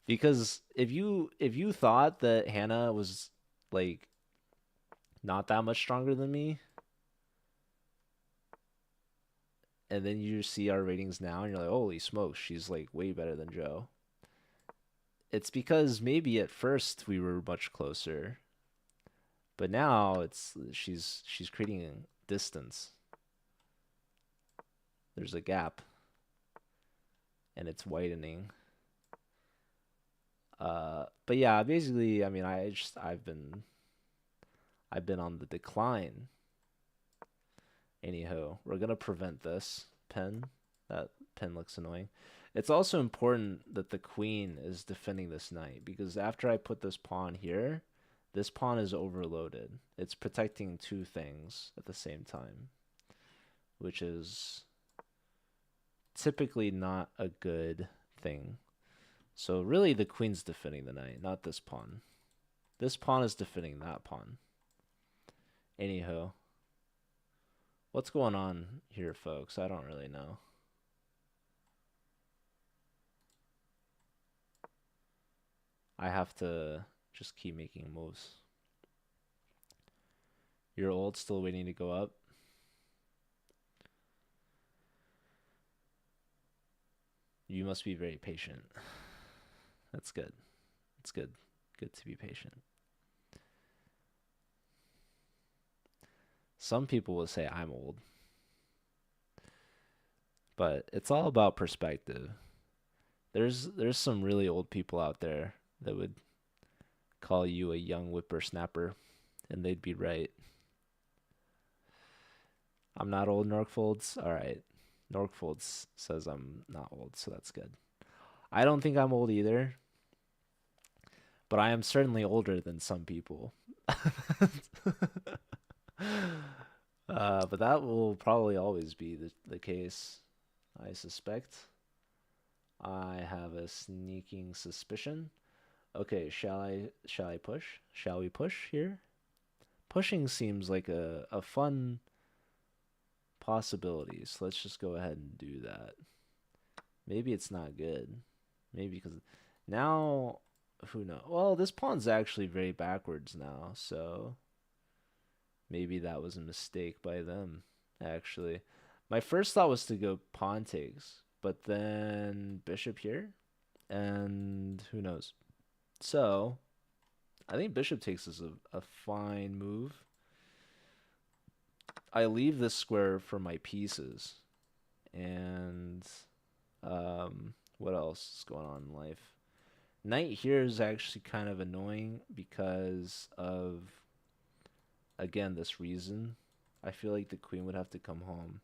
because if you thought that Hannah was like not that much stronger than me, and then you see our ratings now and you're like, holy smokes, she's like way better than Joe. It's because maybe at first we were much closer, but now she's creating distance. There's a gap, and it's widening. But yeah, basically, I mean, I've been on the decline. Anyhow, we're gonna prevent this pen. That pen looks annoying. It's also important that the queen is defending this knight because after I put this pawn here, this pawn is overloaded. It's protecting two things at the same time, which is typically not a good thing. So really the queen's defending the knight, not this pawn. This pawn is defending that pawn. Anyhow, what's going on here, folks? I don't really know. I have to just keep making moves. You're old, still waiting to go up? You must be very patient. That's good. It's good. Good to be patient. Some people will say I'm old. But it's all about perspective. There's some really old people out there that would call you a young whippersnapper, and they'd be right. I'm not old, Norkfolds. All right. Norkfolds says I'm not old, so that's good. I don't think I'm old either, but I am certainly older than some people. But that will probably always be the case, I suspect. I have a sneaking suspicion. Okay, shall I push? Shall we push here? Pushing seems like a fun possibility, so let's just go ahead and do that. Maybe it's not good. Maybe because now, who knows? Well, this pawn's actually very backwards now, so maybe that was a mistake by them, actually. My first thought was to go pawn takes, but then bishop here, and who knows? So, I think bishop takes is a fine move. I leave this square for my pieces, and what else is going on in life? Knight here is actually kind of annoying because of, again, this reason. I feel like the queen would have to come home.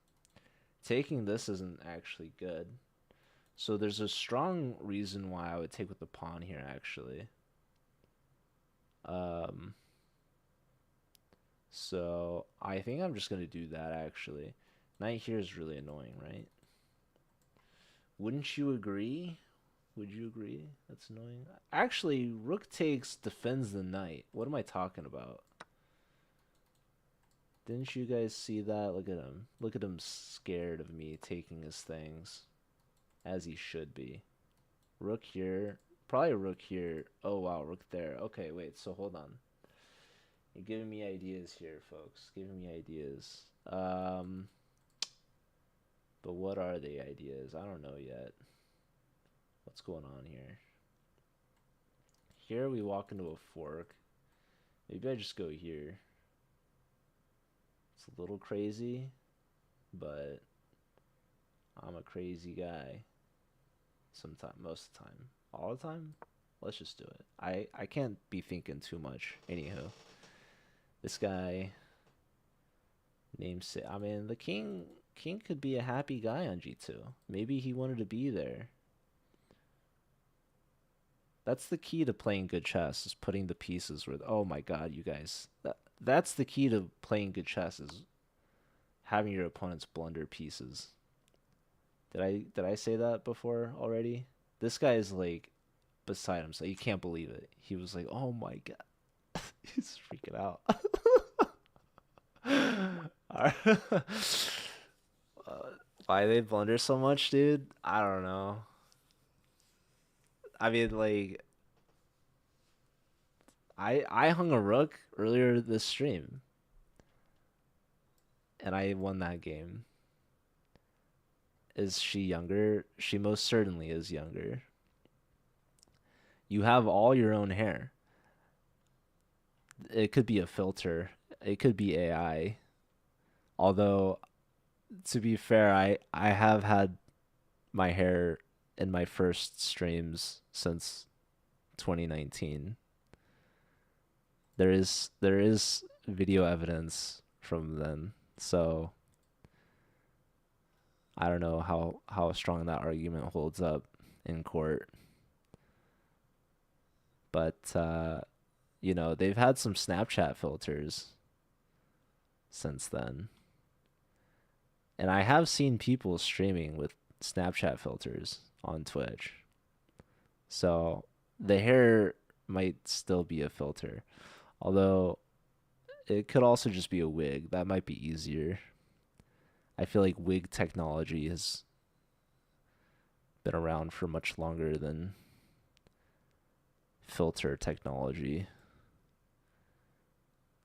Taking this isn't actually good. So there's a strong reason why I would take with the pawn here, actually. So I think I'm just gonna do that actually. Knight here is really annoying, right? Wouldn't you agree? Would you agree? That's annoying. Actually, rook takes defends the knight. What am I talking about? Didn't you guys see that? Look at him. Look at him scared of me taking his things. As he should be. Rook here. Probably rook here. Oh, wow. Rook there. Okay, wait. So hold on. You're giving me ideas here, folks. Giving me ideas. But what are the ideas? I don't know yet. What's going on here? Here we walk into a fork. Maybe I just go here. It's a little crazy, but I'm a crazy guy. Sometime, most of the time. All the time? Let's just do it. I can't be thinking too much. Anywho, this guy namesake. I mean, the king could be a happy guy on G2. Maybe he wanted to be there. That's the key to playing good chess, is putting the pieces where, oh my god, you guys. That's the key to playing good chess, is having your opponents blunder pieces. Did I say that before already? This guy is like beside himself. You can't believe it. He was like, "Oh my god." He's freaking out. Why they blunder so much, dude? I don't know. I mean, like, I hung a rook earlier this stream, and I won that game. Is she younger? She most certainly is younger. You have all your own hair. It could be a filter. It could be AI. Although, to be fair, I have had my hair in my first streams since 2019. There is video evidence from then. So I don't know how strong that argument holds up in court. But they've had some Snapchat filters since then. And I have seen people streaming with Snapchat filters on Twitch. So the hair might still be a filter. Although it could also just be a wig. That might be easier. I feel like wig technology has been around for much longer than filter technology.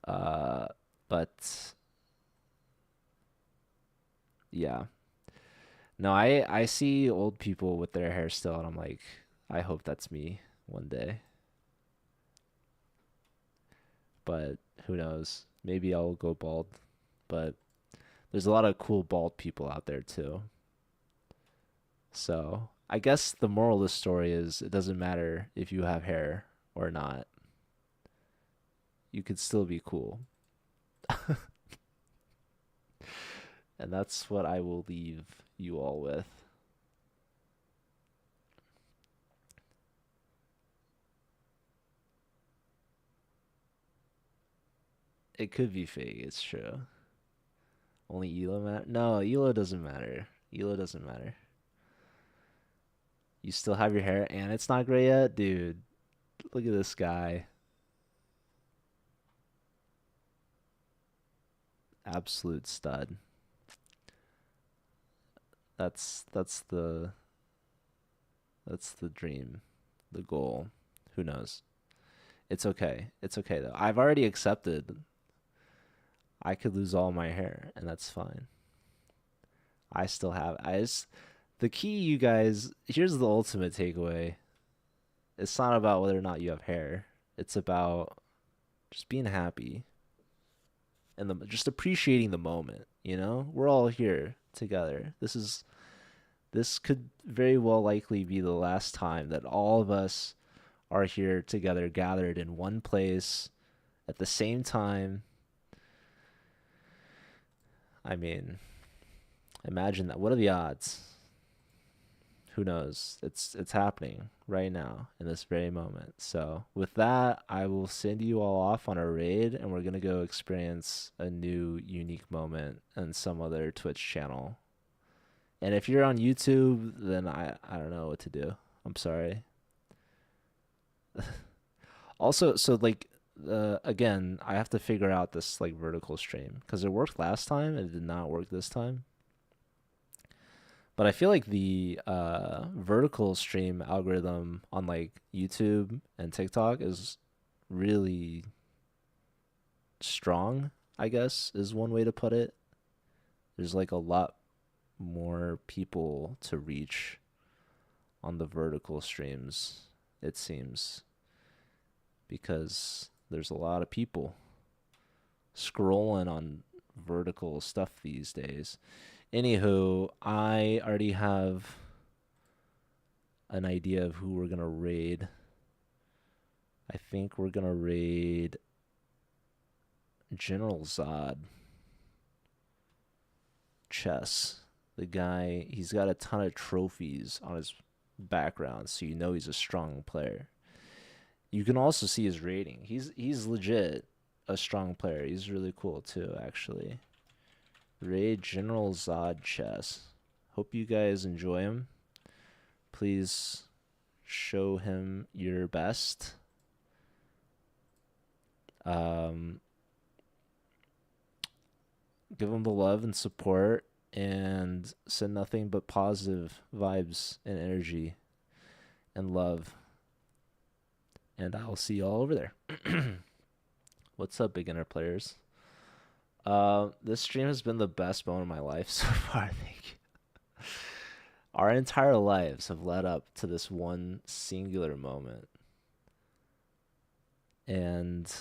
But yeah. No, I see old people with their hair still, and I'm like, I hope that's me one day. But who knows? Maybe I'll go bald. But there's a lot of cool bald people out there too. So I guess the moral of the story is it doesn't matter if you have hair or not. You could still be cool. And that's what I will leave you all with. It could be fake, it's true. Only Elo matter? No, Elo doesn't matter. Elo doesn't matter. You still have your hair and it's not gray yet? Dude, look at this guy. Absolute stud. That's the dream, the goal. Who knows? It's okay. It's okay though. I've already accepted I could lose all my hair and that's fine. I still have the key, you guys, here's the ultimate takeaway. It's not about whether or not you have hair. It's about just being happy and just appreciating the moment, you know? We're all here together. This could very well likely be the last time that all of us are here together, gathered in one place at the same time. I mean, imagine that. What are the odds? who knows? It's happening right now in this very moment. So with that, I will send you all off on a raid, and we're gonna go experience a new unique moment in some other Twitch channel. And if you're on YouTube, then I don't know what to do. I'm sorry. Also, so like again, I have to figure out this like vertical stream because it worked last time and it did not work this time. But I feel like the vertical stream algorithm on like YouTube and TikTok is really strong, I guess, is one way to put it. There's like a lot more people to reach on the vertical streams, it seems, because there's a lot of people scrolling on vertical stuff these days. Anywho, I already have an idea of who we're gonna raid. I think we're gonna raid General Zod. Chess. The guy, he's got a ton of trophies on his background, so you know he's a strong player. You can also see his rating. He's legit a strong player. He's really cool too, actually. Raid General Zod Chess. Hope you guys enjoy him. Please show him your best. Give him the love and support, and send nothing but positive vibes and energy and love. And I'll see you all over there. What's up, beginner players? This stream has been the best moment of my life so far, I think. Our entire lives have led up to this one singular moment. And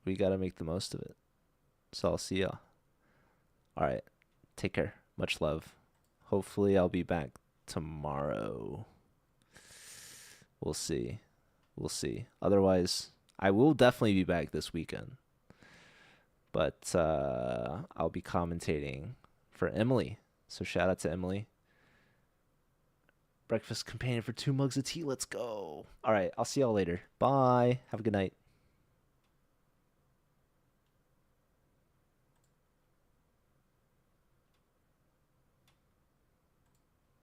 we gotta make the most of it. So I'll see y'all. Alright. Take care. Much love. Hopefully I'll be back tomorrow. We'll see. We'll see. Otherwise, I will definitely be back this weekend. But I'll be commentating for Emily. So shout out to Emily. Breakfast companion for 2 mugs of tea. Let's go. All right. I'll see y'all later. Bye. Have a good night.